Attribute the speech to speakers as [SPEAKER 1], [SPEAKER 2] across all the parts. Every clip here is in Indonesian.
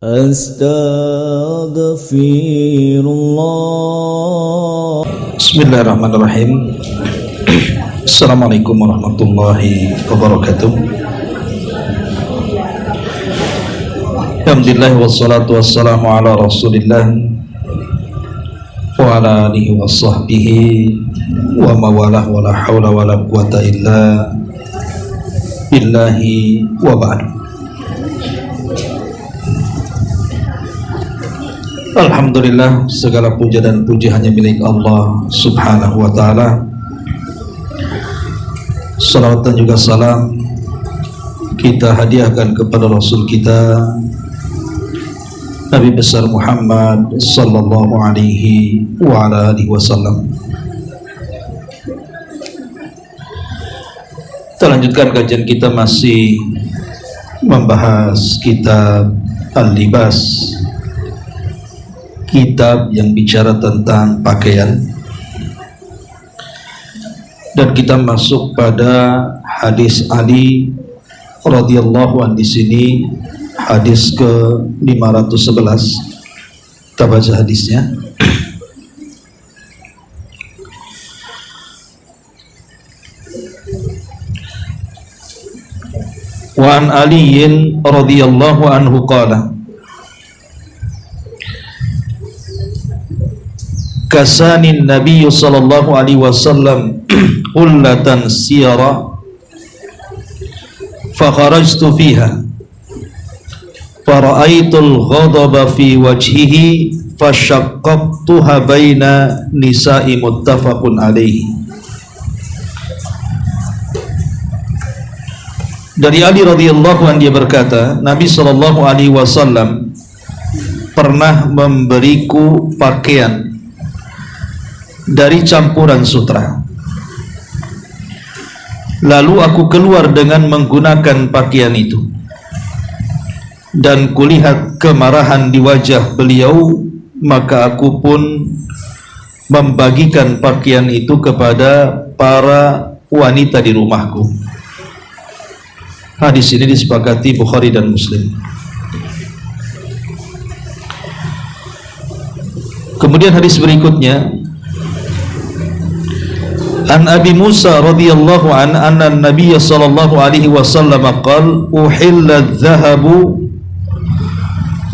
[SPEAKER 1] Astaghfirullah.
[SPEAKER 2] Bismillahirrahmanirrahim. Assalamualaikum warahmatullahi wabarakatuh. Alhamdulillah wassalatu wassalamu ala rasulillah wa ala alihi wa sahbihi wa mawalah wa la hawla wa la quwata illa billahi wa ba'du. Alhamdulillah, segala puja dan puji hanya milik Allah subhanahu wa ta'ala. Salawat dan juga salam kita hadiahkan kepada Rasul kita Nabi besar Muhammad sallallahu alaihi wa ala alihi wasallam. Kita lanjutkan kajian kita, masih membahas kitab Al-Libas, kitab yang bicara tentang pakaian, dan kita masuk pada hadis Ali radhiyallahu anhu. Di sini hadis ke 511. Kita baca hadisnya. Wa an Ali radhiyallahu anhu qala kasani Nabi sallallahu alaihi wasallam hullatan siyara fa kharajtu fiha fa ra'aitul ghadaba fi wajhihi fa syaqqaqtuha baina nisa'i muttafaqun alaihi. Dari Ali radhiyallahu anhu, dia berkata, Nabi sallallahu alaihi wasallam pernah memberiku pakaian dari campuran sutra. Lalu aku keluar dengan menggunakan pakaian itu, dan kulihat kemarahan di wajah beliau, maka aku pun membagikan pakaian itu kepada para wanita di rumahku. Hadis ini disepakati Bukhari dan Muslim. Kemudian hadis berikutnya, An Abi Musa radhiyallahu an anna Nabiy sallallahu alaihi wasallam qala uhilla adh-dhahabu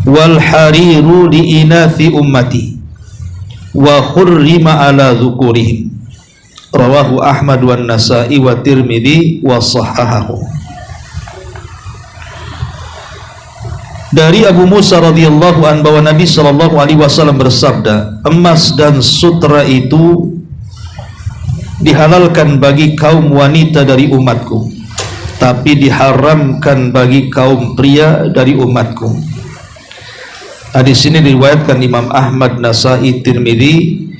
[SPEAKER 2] wal hariru li inathi ummati wa hurrima ala dhukurihim. Rawahu Ahmad wan Nasa'i wa Tirmidzi wa sahahahu. Dari Abu Musa radhiyallahu an bahwa Nabi sallallahu alaihi wasallam bersabda, emas dan sutra itu dihalalkan bagi kaum wanita dari umatku, tapi diharamkan bagi kaum pria dari umatku. Hadis ini diriwayatkan Imam Ahmad, Nasa'i, Tirmidzi,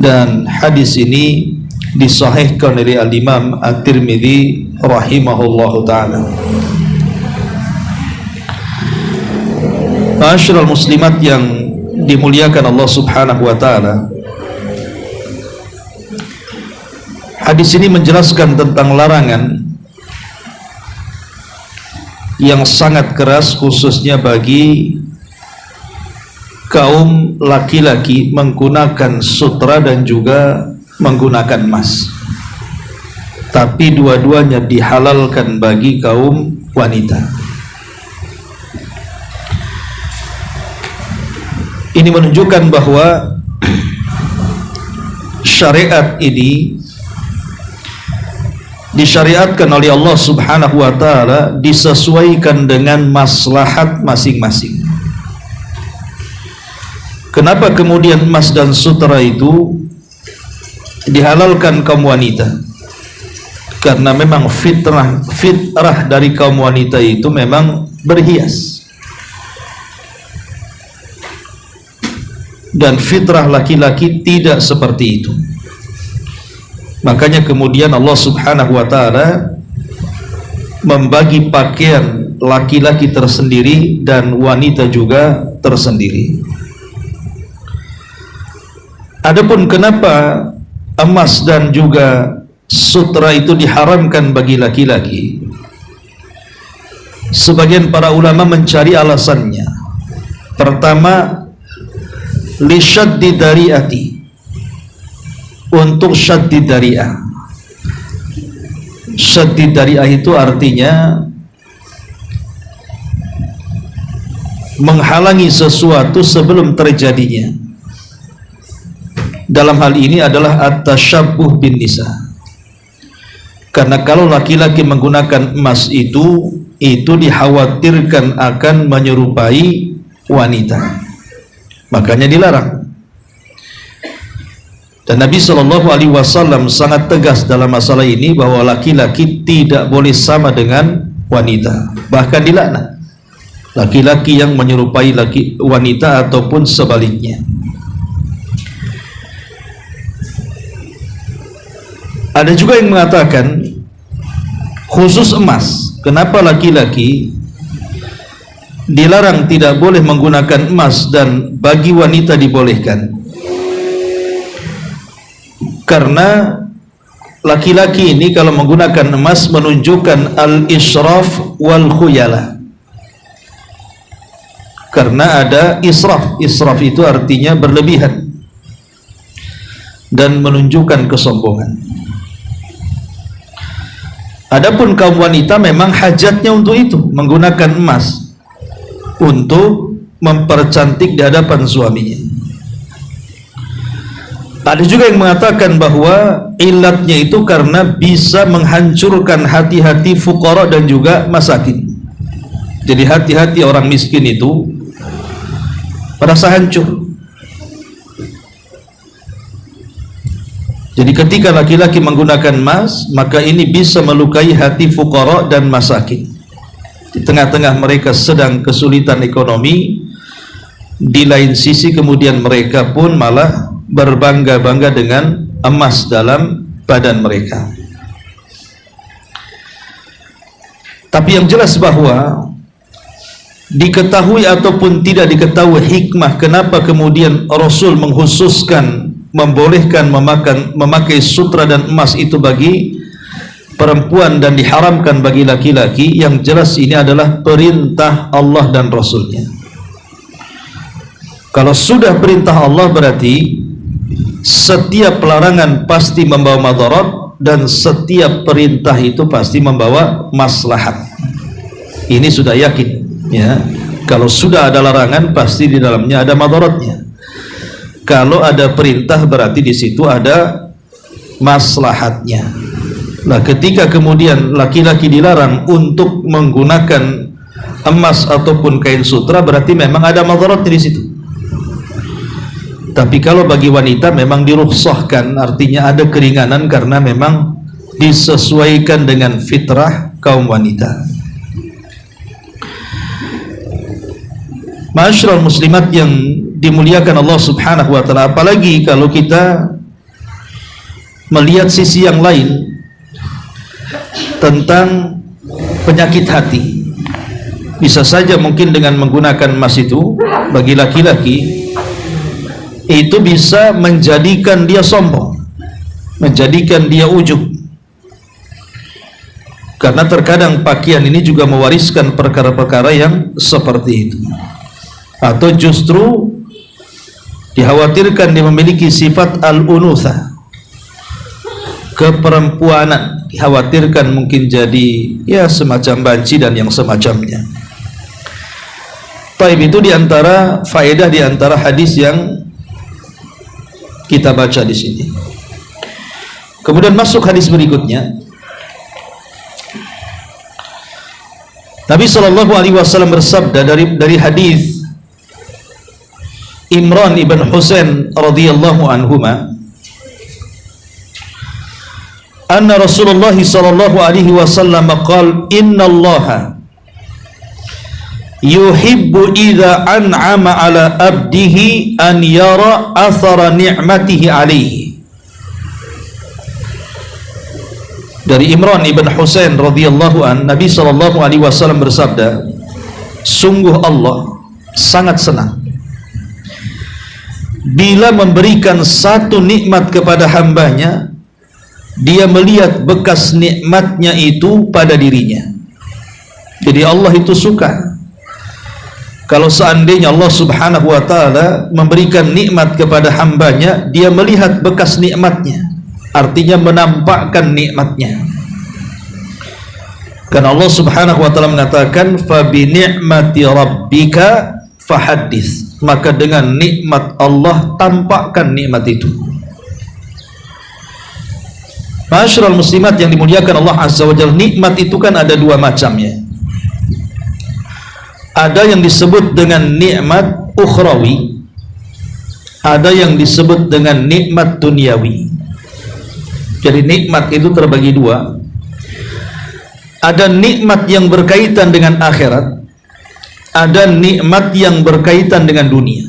[SPEAKER 2] dan hadis ini disahihkan oleh Al-Imam At-Tirmidzi rahimahullahu ta'ala. Ma'asyiral muslimat yang dimuliakan Allah subhanahu wa ta'ala, hadis ini menjelaskan tentang larangan yang sangat keras, khususnya bagi kaum laki-laki menggunakan sutra dan juga menggunakan emas, tapi dua-duanya dihalalkan bagi kaum wanita. Ini menunjukkan bahwa syariat ini disyariatkan oleh Allah subhanahu wa ta'ala, disesuaikan dengan maslahat masing-masing. Kenapa kemudian emas dan sutra itu dihalalkan kaum wanita? Karena memang fitrah dari kaum wanita itu memang berhias, dan fitrah laki-laki tidak seperti itu. Makanya kemudian Allah subhanahu wa ta'ala membagi pakaian laki-laki tersendiri dan wanita juga tersendiri. Adapun kenapa emas dan juga sutra itu diharamkan bagi laki-laki, sebagian para ulama mencari alasannya. Pertama, li syaddi dari'ati, untuk syaddi dari'ah. Syaddi dari'ah itu artinya menghalangi sesuatu sebelum terjadinya. Dalam hal ini adalah at-tasyabbuh bin nisa. Karena kalau laki-laki menggunakan emas itu dikhawatirkan akan menyerupai wanita, makanya dilarang. Dan Nabi SAW sangat tegas dalam masalah ini bahwa laki-laki tidak boleh sama dengan wanita, bahkan dilaknat laki-laki yang menyerupai wanita ataupun sebaliknya. Ada juga yang mengatakan khusus emas, kenapa laki-laki dilarang tidak boleh menggunakan emas dan bagi wanita dibolehkan? Karena laki-laki ini kalau menggunakan emas menunjukkan al-israf wal khuyala. Karena ada israf. Israf itu artinya berlebihan dan menunjukkan kesombongan. Adapun kaum wanita memang hajatnya untuk itu, menggunakan emas untuk mempercantik di hadapan suaminya. Ada juga yang mengatakan bahwa ilatnya itu karena bisa menghancurkan hati-hati fuqara dan juga masakin. Jadi hati-hati orang miskin itu merasa hancur. Jadi ketika laki-laki menggunakan emas, maka ini bisa melukai hati fuqara dan masakin. Di tengah-tengah mereka sedang kesulitan ekonomi, di lain sisi kemudian mereka pun malah berbangga-bangga dengan emas dalam badan mereka. Tapi yang jelas bahwa diketahui ataupun tidak diketahui hikmah kenapa kemudian Rasul mengkhususkan membolehkan memakai sutra dan emas itu bagi perempuan dan diharamkan bagi laki-laki, yang jelas ini adalah perintah Allah dan Rasulnya. Kalau sudah perintah Allah berarti setiap pelarangan pasti membawa madarat dan setiap perintah itu pasti membawa maslahat. Ini sudah yakin ya. Kalau sudah ada larangan pasti di dalamnya ada madaratnya. Kalau ada perintah berarti di situ ada maslahatnya. Nah, ketika kemudian laki-laki dilarang untuk menggunakan emas ataupun kain sutra, berarti memang ada madaratnya di situ. Tapi kalau bagi wanita memang dirukhsahkan, artinya ada keringanan karena memang disesuaikan dengan fitrah kaum wanita. Ma'asyiral muslimat yang dimuliakan Allah Subhanahu wa taala, apalagi kalau kita melihat sisi yang lain tentang penyakit hati. Bisa saja mungkin dengan menggunakan emas itu bagi laki-laki itu bisa menjadikan dia sombong, menjadikan dia ujub. Karena terkadang pakaian ini juga mewariskan perkara-perkara yang seperti itu. Atau justru dikhawatirkan dia memiliki sifat al-unutha, keperempuanan, dikhawatirkan mungkin jadi ya semacam banci dan yang semacamnya. Taib, itu diantara faedah diantara hadis yang kita baca di sini. Kemudian masuk hadis berikutnya. Nabi SAW bersabda dari hadis Imran ibn Husain radhiyallahu anhuma, anna Rasulullah sallallahu alaihi wasallam qala innallaha yuhibbu idza an'ama ala abdihi an yara athara ni'matihi alaihi. Dari Imran ibn Husain radhiyallahu an, Nabi sallallahu alaihi wasallam bersabda, sungguh Allah sangat senang bila memberikan satu nikmat kepada hambanya, dia melihat bekas nikmatnya itu pada dirinya. Jadi Allah itu suka Kalau seandainya Allah subhanahu wa ta'ala memberikan nikmat kepada hambanya, dia melihat bekas nikmatnya, artinya menampakkan nikmatnya. Karena Allah subhanahu wa ta'ala mengatakan fabi ni'mati rabbika fahaddits, maka dengan nikmat Allah tampakkan nikmat itu. Ma'asyiral muslimat yang dimuliakan Allah azza wa jalla, nikmat itu kan ada dua macamnya. Ada yang disebut dengan nikmat ukhrawi, ada yang disebut dengan nikmat duniawi. Jadi nikmat itu terbagi dua. Ada nikmat yang berkaitan dengan akhirat, ada nikmat yang berkaitan dengan dunia.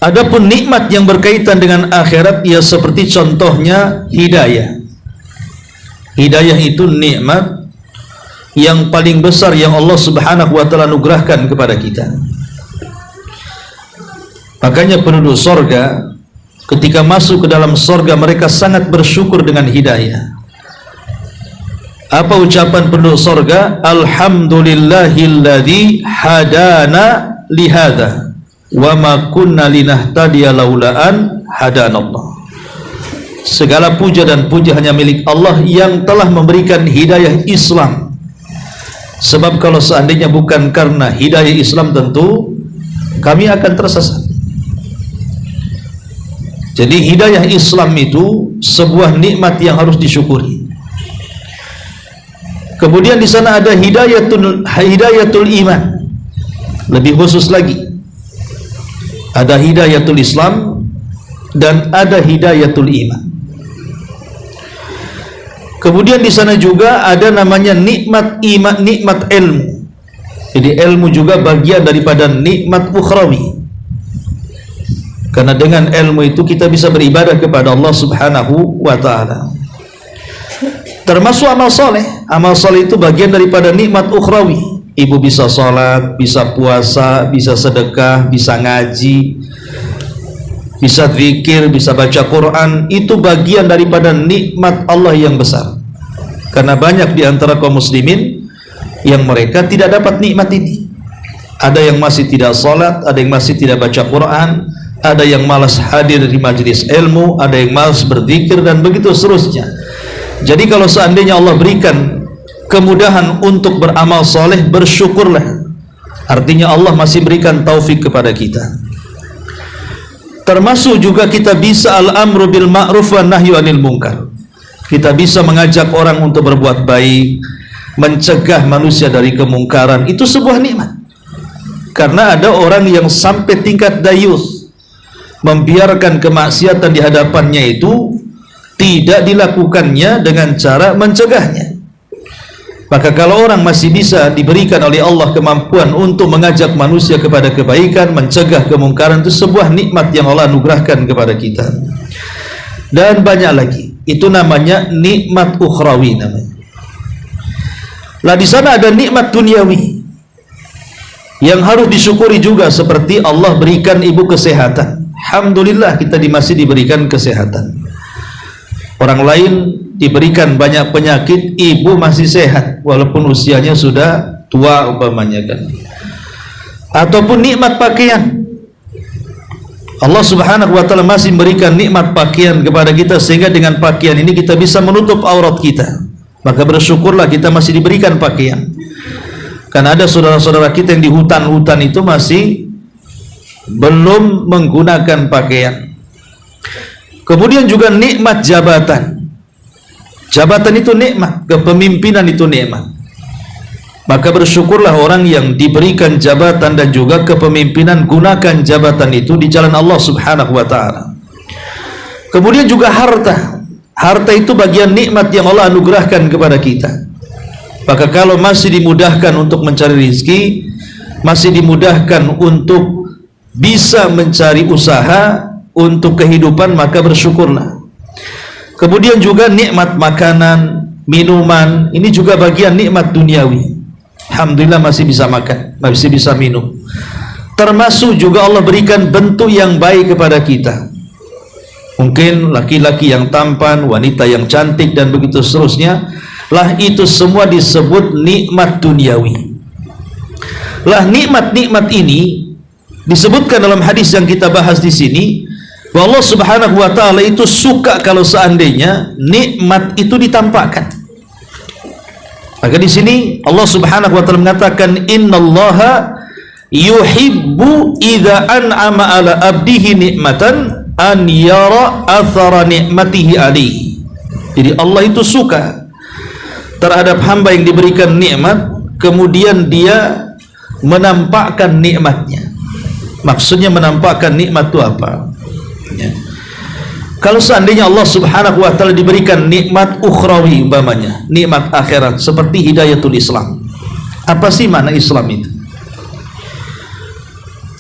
[SPEAKER 2] Adapun nikmat yang berkaitan dengan akhirat, ya seperti contohnya hidayah. Hidayah itu nikmat yang paling besar yang Allah subhanahu wa ta'ala anugerahkan kepada kita. Makanya penduduk sorga ketika masuk ke dalam sorga, mereka sangat bersyukur dengan hidayah. Apa ucapan penduduk sorga? Alhamdulillahilladzi hadana lihada wa ma kunna linahtadiya laulaan hadanallah. Segala puja dan puji hanya milik Allah yang telah memberikan hidayah Islam. Sebab kalau seandainya bukan karena hidayah Islam, tentu kami akan tersesat. Jadi hidayah Islam itu sebuah nikmat yang harus disyukuri. Kemudian di sana ada hidayatul iman. Lebih khusus lagi, ada hidayatul Islam dan ada hidayatul iman. Kemudian di sana juga ada namanya nikmat iman, nikmat ilmu. Jadi ilmu juga bagian daripada nikmat ukhrawi. Karena dengan ilmu itu kita bisa beribadah kepada Allah subhanahu wa ta'ala. Termasuk amal soleh. Amal soleh itu bagian daripada nikmat ukhrawi. Ibu bisa sholat, bisa puasa, bisa sedekah, bisa ngaji, bisa zikir, bisa baca Quran. Itu bagian daripada nikmat Allah yang besar. Karena banyak di antara kaum muslimin yang mereka tidak dapat nikmat ini. Ada yang masih tidak sholat, ada yang masih tidak baca Quran, ada yang malas hadir di majelis ilmu, ada yang malas berzikir, dan begitu seterusnya. Jadi kalau seandainya Allah berikan kemudahan untuk beramal soleh, bersyukurlah. Artinya Allah masih berikan taufik kepada kita. Termasuk juga kita bisa al-amru bil ma'ruf wa nahyu anil munkar. Kita bisa mengajak orang untuk berbuat baik, mencegah manusia dari kemungkaran. Itu sebuah nikmat. Karena ada orang yang sampai tingkat dayus, membiarkan kemaksiatan di hadapannya itu tidak dilakukannya dengan cara mencegahnya. Maka kalau orang masih bisa diberikan oleh Allah kemampuan untuk mengajak manusia kepada kebaikan, mencegah kemungkaran, itu sebuah nikmat yang Allah anugerahkan kepada kita. Dan banyak lagi. Itu namanya nikmat ukhrawi namanya. Lah di sana ada nikmat duniawi yang harus disyukuri juga, seperti Allah berikan ibu kesehatan. Alhamdulillah kita masih diberikan kesehatan. Orang lain diberikan banyak penyakit, ibu masih sehat walaupun usianya sudah tua umpamanya kan. Ataupun nikmat pakaian. Allah subhanahu wa ta'ala masih memberikan nikmat pakaian kepada kita, sehingga dengan pakaian ini kita bisa menutup aurat kita. Maka bersyukurlah kita masih diberikan pakaian. Karena ada saudara-saudara kita yang di hutan-hutan itu masih belum menggunakan pakaian. Kemudian juga nikmat jabatan. Jabatan itu nikmat, kepemimpinan itu nikmat. Maka bersyukurlah orang yang diberikan jabatan dan juga kepemimpinan, gunakan jabatan itu di jalan Allah subhanahu wa ta'ala. Kemudian juga harta. Harta itu bagian nikmat yang Allah anugerahkan kepada kita. Maka kalau masih dimudahkan untuk mencari rezeki, masih dimudahkan untuk bisa mencari usaha untuk kehidupan, maka bersyukurlah. Kemudian juga nikmat makanan, minuman, ini juga bagian nikmat duniawi. Alhamdulillah masih bisa makan, masih bisa minum. Termasuk juga Allah berikan bentuk yang baik kepada kita. Mungkin laki-laki yang tampan, wanita yang cantik, dan begitu seterusnya. Lah itu semua disebut nikmat duniawi. Lah nikmat-nikmat ini disebutkan dalam hadis yang kita bahas di sini, bahwa Allah Subhanahu wa taala itu suka kalau seandainya nikmat itu ditampakkan. Maka di sini Allah Subhanahu wa taala mengatakan, innallaha yuhibbu idza an'ama ala abdihi nikmatan an yara athara nikmatihi alaihi. Jadi Allah itu suka terhadap hamba yang diberikan nikmat, kemudian dia menampakkan nikmatnya. Maksudnya menampakkan nikmat itu apa? Ya. Kalau seandainya Allah Subhanahu wa taala diberikan nikmat ukhrawi, umpamanya nikmat akhirat seperti hidayatul Islam. Apa sih makna Islam itu?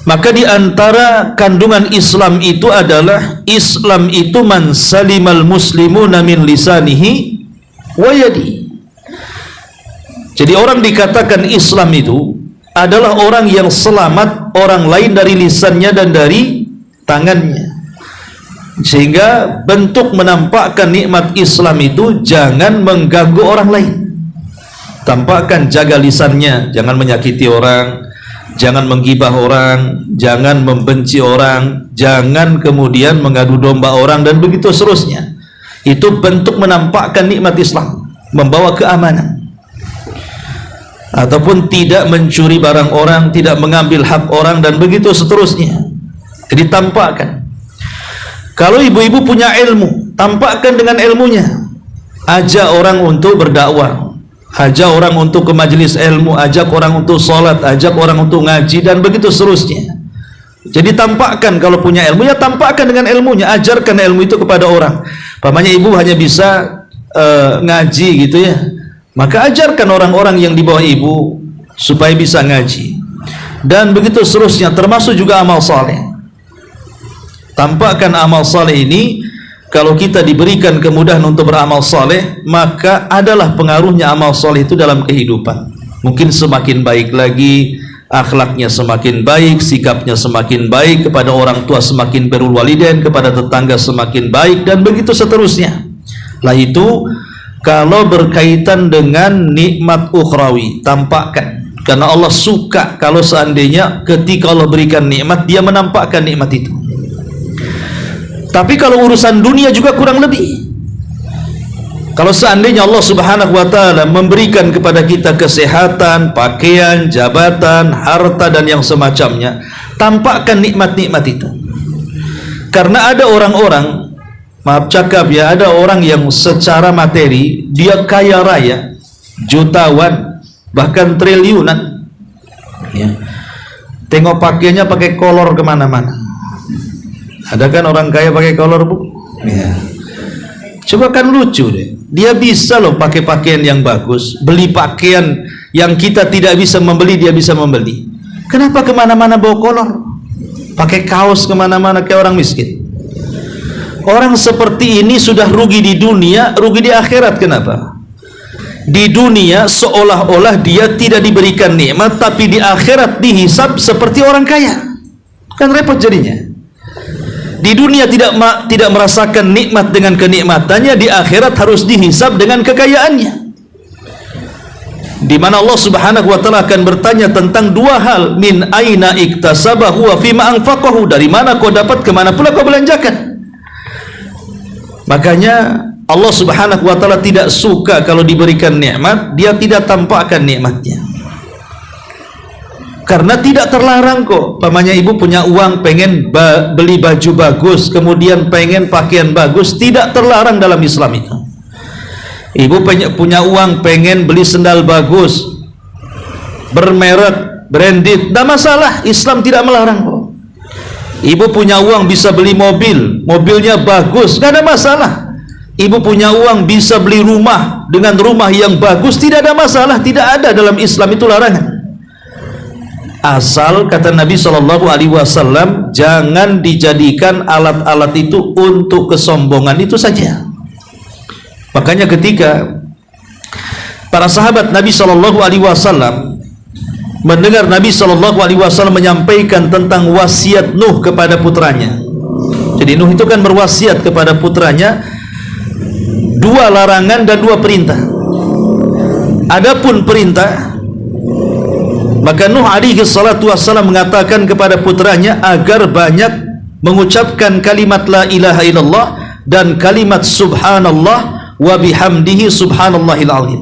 [SPEAKER 2] Maka di antara kandungan Islam itu adalah Islam itu man salimal muslimuna min lisanihi wa yadihi. Jadi orang dikatakan Islam itu adalah orang yang selamat orang lain dari lisannya dan dari tangannya. Sehingga bentuk menampakkan nikmat Islam itu jangan mengganggu orang lain. Tampakkan, jaga lisannya, jangan menyakiti orang, jangan menggibah orang, jangan membenci orang, jangan kemudian mengadu domba orang, dan begitu seterusnya. Itu bentuk menampakkan nikmat Islam, membawa keamanan. Ataupun tidak mencuri barang orang, tidak mengambil hak orang, dan begitu seterusnya. Jadi tampakkan. Kalau ibu-ibu punya ilmu, tampakkan dengan ilmunya. Ajak orang untuk berdakwah, ajak orang untuk ke majelis ilmu, ajak orang untuk sholat, ajak orang untuk ngaji, dan begitu seterusnya. Jadi tampakkan kalau punya ilmu, ya tampakkan dengan ilmunya, ajarkan ilmu itu kepada orang. Pamannya ibu hanya bisa ngaji gitu ya, maka ajarkan orang-orang yang di bawah ibu supaya bisa ngaji, dan begitu seterusnya, termasuk juga amal saleh. Tampakkan amal saleh ini. Kalau kita diberikan kemudahan untuk beramal saleh, maka adalah pengaruhnya amal saleh itu dalam kehidupan. Mungkin semakin baik lagi, akhlaknya semakin baik, sikapnya semakin baik, kepada orang tua semakin birrul walidain, kepada tetangga semakin baik, dan begitu seterusnya. Lah itu kalau berkaitan dengan nikmat ukhrawi, tampakkan. Karena Allah suka kalau seandainya ketika Allah berikan nikmat, dia menampakkan nikmat itu. Tapi kalau urusan dunia juga kurang lebih. Kalau seandainya Allah Subhanahu wa taala memberikan kepada kita kesehatan, pakaian, jabatan, harta, dan yang semacamnya, tampakkan nikmat-nikmat itu. Karena ada orang-orang, maaf cakap ya, ada orang yang secara materi dia kaya raya, jutawan, bahkan triliunan ya. Tengok pakaiannya pakai kolor kemana-mana. Ada kan orang kaya pakai kolor, bu? Ya. Coba kan lucu deh. Dia bisa loh pakai pakaian yang bagus, beli pakaian yang kita tidak bisa membeli, dia bisa membeli. Kenapa kemana-mana bawa kolor? Pakai kaos kemana-mana kayak orang miskin. Orang seperti ini sudah rugi di dunia, rugi di akhirat. Kenapa? Di dunia seolah-olah dia tidak diberikan nikmat, tapi di akhirat dihisab seperti orang kaya. Kan repot jadinya. Di dunia tidak merasakan nikmat dengan kenikmatannya, di akhirat harus dihisab dengan kekayaannya. Di mana Allah Subhanahu wa taala akan bertanya tentang dua hal, min aina iktasabahu wa fima anfaqahu, dari mana kau dapat, kemana pula kau belanjakan. Makanya Allah Subhanahu wa taala tidak suka kalau diberikan nikmat dia tidak tampakkan nikmatnya. Karena tidak terlarang kok. Pamannya ibu punya uang pengen beli baju bagus, kemudian pengen pakaian bagus, tidak terlarang dalam Islam itu. Ibu punya uang pengen beli sendal bagus, bermerek, branded, tidak masalah, Islam tidak melarang kok. Ibu punya uang bisa beli mobil, mobilnya bagus, tidak ada masalah. Ibu punya uang bisa beli rumah dengan rumah yang bagus, tidak ada masalah, tidak ada dalam Islam itu larangan. Asal kata Nabi SAW, jangan dijadikan alat-alat itu untuk kesombongan itu saja. Makanya ketika para sahabat Nabi SAW mendengar Nabi SAW menyampaikan tentang wasiat Nuh kepada putranya. Jadi Nuh itu kan berwasiat kepada putranya 2 larangan dan 2 perintah. Adapun perintah, Maka Nuh alaihi salatu wassalam mengatakan kepada putranya agar banyak mengucapkan kalimat la ilaha illallah dan kalimat subhanallah wa bihamdihi subhanallahil azim.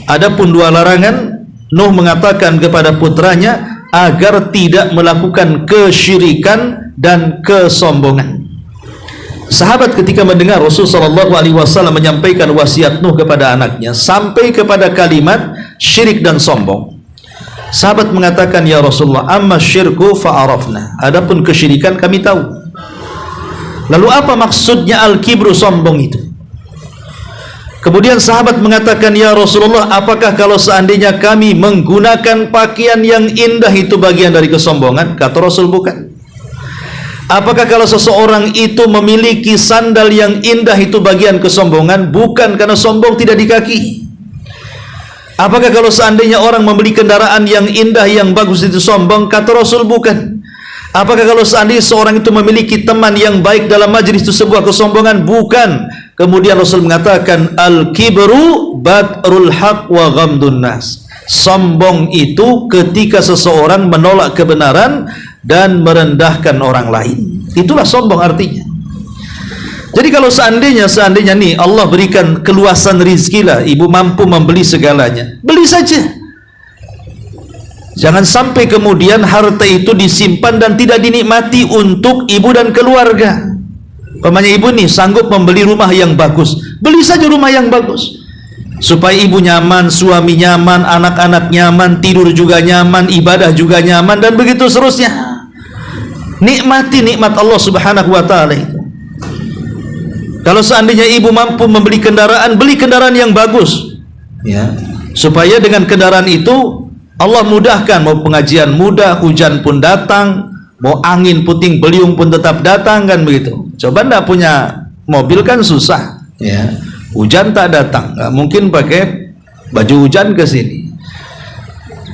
[SPEAKER 2] Adapun dua larangan, Nuh mengatakan kepada putranya agar tidak melakukan kesyirikan dan kesombongan. Sahabat ketika mendengar Rasulullah SAW menyampaikan wasiat Nuh kepada anaknya sampai kepada kalimat syirik dan sombong, sahabat mengatakan, ya Rasulullah, amma syirku fa'arafna, adapun kesyirikan kami tahu. Lalu apa maksudnya al-kibru, sombong itu? Kemudian sahabat mengatakan, ya Rasulullah, apakah kalau seandainya kami menggunakan pakaian yang indah itu bagian dari kesombongan? Kata Rasul, bukan. Apakah kalau seseorang itu memiliki sandal yang indah itu bagian kesombongan? Bukan, karena sombong tidak di kaki. Apakah kalau seandainya orang membeli kendaraan yang indah yang bagus itu sombong? Kata Rasul, bukan. Apakah kalau seandainya seorang itu memiliki teman yang baik dalam majlis itu sebuah kesombongan? Bukan. Kemudian Rasul mengatakan, al-kibru batrul haq wa ghamdun nas. Sombong itu ketika seseorang menolak kebenaran dan merendahkan orang lain. Itulah sombong artinya. Jadi kalau seandainya nih Allah berikan keluasan rizki lah, ibu mampu membeli segalanya, beli saja. Jangan sampai kemudian harta itu disimpan dan tidak dinikmati untuk ibu dan keluarga. Umpamanya ibu nih sanggup membeli rumah yang bagus, beli saja rumah yang bagus, supaya ibu nyaman, suami nyaman, anak-anak nyaman, tidur juga nyaman, ibadah juga nyaman, dan begitu seterusnya. Nikmati nikmat Allah subhanahu wa ta'ala itu. Kalau seandainya ibu mampu membeli kendaraan, beli kendaraan yang bagus, ya, supaya dengan kendaraan itu Allah mudahkan, mau pengajian mudah, hujan pun datang, mau angin puting beliung pun tetap datang, kan begitu. Coba ndak punya mobil kan susah, ya, hujan tak datang, nggak mungkin pakai baju hujan ke sini.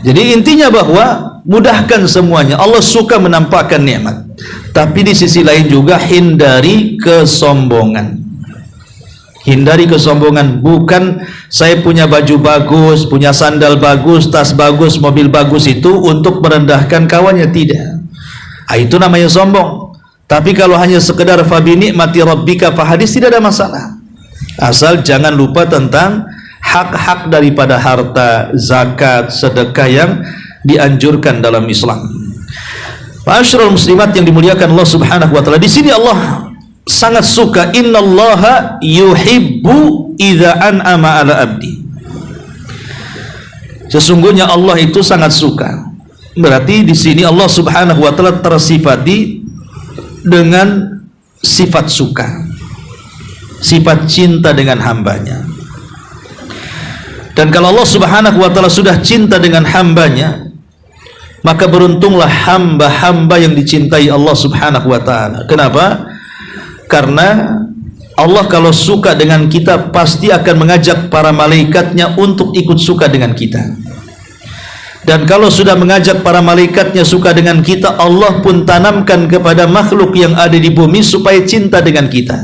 [SPEAKER 2] Jadi intinya bahwa mudahkan semuanya. Allah suka menampakkan nikmat, tapi di sisi lain juga hindari kesombongan. Hindari kesombongan. Bukan saya punya baju bagus, punya sandal bagus, tas bagus, mobil bagus itu untuk merendahkan kawannya, tidak. Itu namanya sombong. Tapi kalau hanya sekedar fabi ni'mati rabbika fahadis, tidak ada masalah. Asal jangan lupa tentang hak-hak daripada harta, zakat, sedekah yang dianjurkan dalam Islam. Ma'asyiral muslimat yang dimuliakan Allah subhanahu wa ta'ala, di sini Allah sangat suka, innallaha yuhibbu idza an'ama ala abdi. Sesungguhnya Allah itu sangat suka. Berarti di sini Allah subhanahu wa ta'ala tersifati dengan sifat suka, sifat cinta dengan hambanya. Dan kalau Allah subhanahu wa ta'ala sudah cinta dengan hambanya, maka beruntunglah hamba-hamba yang dicintai Allah subhanahu wa ta'ala. Kenapa? Karena Allah kalau suka dengan kita pasti akan mengajak para malaikatnya untuk ikut suka dengan kita. Dan kalau sudah mengajak para malaikatnya suka dengan kita, Allah pun tanamkan kepada makhluk yang ada di bumi supaya cinta dengan kita.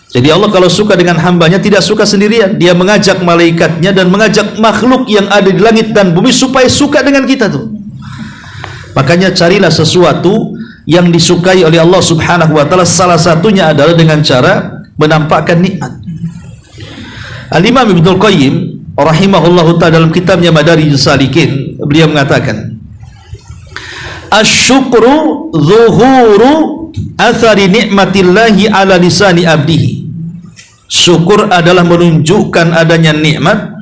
[SPEAKER 2] Jadi Allah kalau suka dengan hambanya tidak suka sendirian, dia mengajak malaikatnya dan mengajak makhluk yang ada di langit dan bumi supaya suka dengan kita tuh. Makanya carilah sesuatu yang disukai oleh Allah subhanahu wa ta'ala. Salah satunya adalah dengan cara menampakkan nikmat. Al-Imam Ibnul Qayyim rahimahullahu ta'ala dalam kitabnya Madarijus Salikin, beliau mengatakan, asyukru zuhuru athari ni'matillahi ala lisani abdihi. Syukur adalah menunjukkan adanya nikmat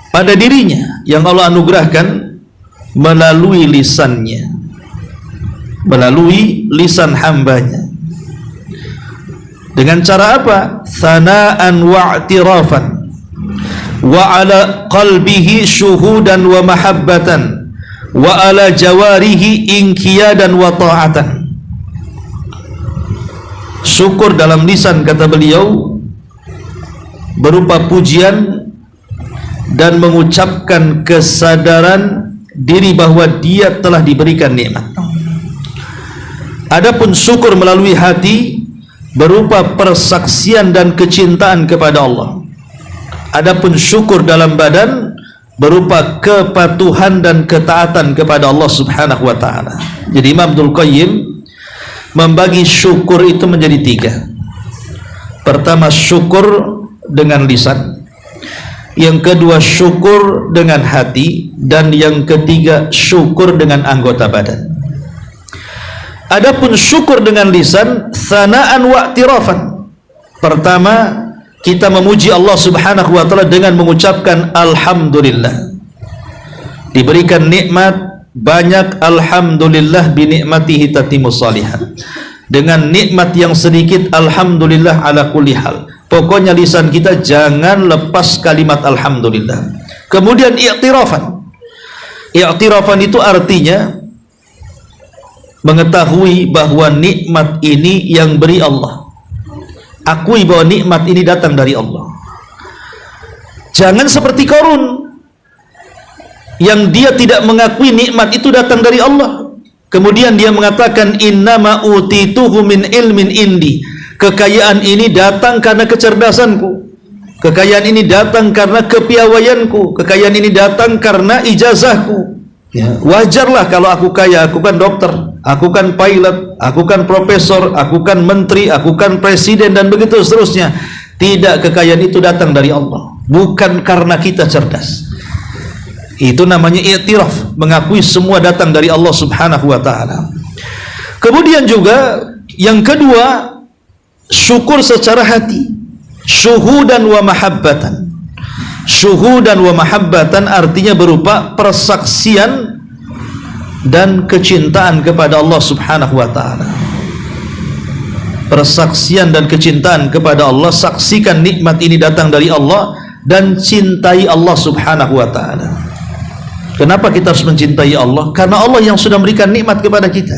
[SPEAKER 2] pada dirinya yang Allah anugerahkan melalui lisannya, melalui lisan hambanya. Dengan cara apa? Thana'an wa'tirafan wa ala qalbihi syuhudan wa mahabbatan wa ala jawarihi inqiyadan wa ta'atan. Syukur dalam lisan, kata beliau, berupa pujian dan mengucapkan kesadaran diri bahwa dia telah diberikan nikmat. Adapun syukur melalui hati berupa persaksian dan kecintaan kepada Allah. Adapun syukur dalam badan berupa kepatuhan dan ketaatan kepada Allah Subhanahu wa taala. Jadi Imam Ibnul Qayyim membagi syukur itu menjadi 3. Pertama, syukur dengan lisan, yang kedua syukur dengan hati, dan yang ketiga syukur dengan anggota badan. Adapun syukur dengan lisan, tsana'an wa i'tirafan. Pertama, kita memuji Allah Subhanahu wa taala dengan mengucapkan alhamdulillah. Diberikan nikmat banyak, alhamdulillah bi ni'matihi tatimmus shalihat. Dengan nikmat yang sedikit, alhamdulillah ala kulli hal. Pokoknya lisan kita jangan lepas kalimat alhamdulillah. Kemudian i'tirafan. I'tirafan itu artinya mengetahui bahwa nikmat ini yang beri Allah. Akui bahwa nikmat ini datang dari Allah. Jangan seperti Qarun yang dia tidak mengakui nikmat itu datang dari Allah. Kemudian dia mengatakan innama utituhu min ilmin indi. Kekayaan ini datang karena kecerdasanku. Kekayaan ini datang karena kepiawaianku. Kekayaan ini datang karena ijazahku. Ya, wajarlah kalau aku kaya, aku kan dokter, aku kan pilot, aku kan profesor, aku kan menteri, aku kan presiden, dan begitu seterusnya. Tidak, kekayaan itu datang dari Allah, bukan karena kita cerdas. Itu namanya i'tiraf, mengakui semua datang dari Allah Subhanahu wa taala. Kemudian juga yang kedua, syukur secara hati, syuhudan wa mahabbatan. Syuhudan wa mahabbatan artinya berupa persaksian dan kecintaan kepada Allah Subhanahu wa taala. Persaksian dan kecintaan kepada Allah, saksikan nikmat ini datang dari Allah dan cintai Allah Subhanahu wa taala. Kenapa kita harus mencintai Allah? Karena Allah yang sudah memberikan nikmat kepada kita.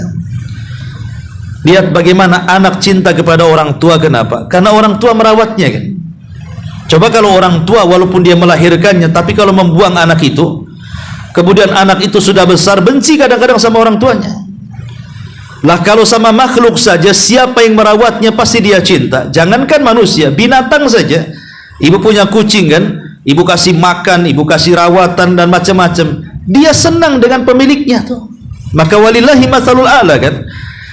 [SPEAKER 2] Lihat bagaimana anak cinta kepada orang tua. Kenapa? Karena orang tua merawatnya kan. Coba kalau orang tua walaupun dia melahirkannya, tapi kalau membuang anak itu, kemudian anak itu sudah besar, benci kadang-kadang sama orang tuanya. Lah kalau sama makhluk saja, siapa yang merawatnya pasti dia cinta. Jangankan manusia, binatang saja. Ibu punya kucing kan, ibu kasih makan, ibu kasih rawatan dan macam-macam. Dia senang dengan pemiliknya tuh. Maka walillahi matsalul a'la kan.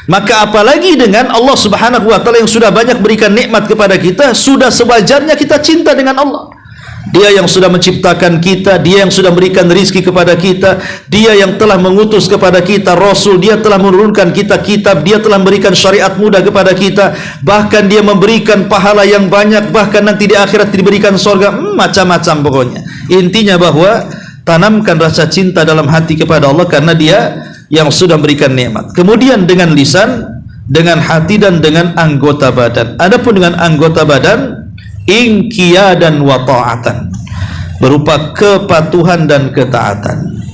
[SPEAKER 2] Maka apalagi dengan Allah Subhanahu wa taala yang sudah banyak berikan nikmat kepada kita, sudah sewajarnya kita cinta dengan Allah. Dia yang sudah menciptakan kita, dia yang sudah berikan rezeki kepada kita, dia yang telah mengutus kepada kita rasul, dia telah menurunkan kita kitab, dia telah memberikan syariat mudah kepada kita, bahkan dia memberikan pahala yang banyak, bahkan nanti di akhirat diberikan surga, macam-macam pokoknya. Intinya bahwa tanamkan rasa cinta dalam hati kepada Allah karena dia yang sudah memberikan nikmat. Kemudian dengan lisan, dengan hati, dan dengan anggota badan. Adapun dengan anggota badan, inqiyadan wa ta'atan, berupa kepatuhan dan ketaatan.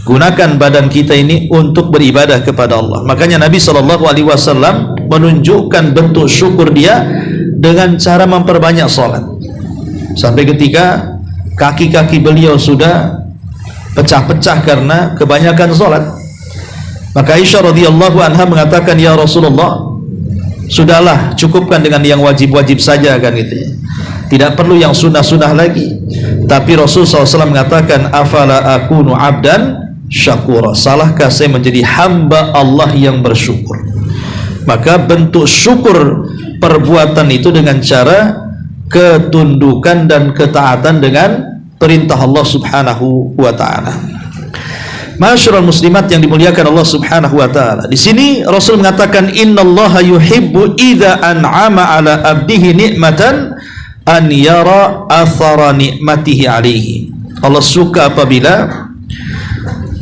[SPEAKER 2] Gunakan badan kita ini untuk beribadah kepada Allah. Makanya Nabi SAW menunjukkan bentuk syukur dia dengan cara memperbanyak salat. Sampai ketika kaki-kaki beliau sudah pecah-pecah karena kebanyakan salat. Maka Aisyah radhiyallahu anha mengatakan, ya Rasulullah, sudahlah, cukupkan dengan yang wajib-wajib saja kan gitu ya. Tidak perlu yang sunnah-sunnah lagi. Tapi Rasul SAW mengatakan, afala akunu abdan syakura. Salahkah saya menjadi hamba Allah yang bersyukur? Maka bentuk syukur perbuatan itu dengan cara ketundukan dan ketaatan dengan perintah Allah Subhanahu wa taala. Masyarul muslimat yang dimuliakan Allah Subhanahu wa taala. Di sini Rasul mengatakan, innallaha yuhibbu idza an'ama ala abdihi ni'matan an yara athara ni'matihi alaihi. Allah suka apabila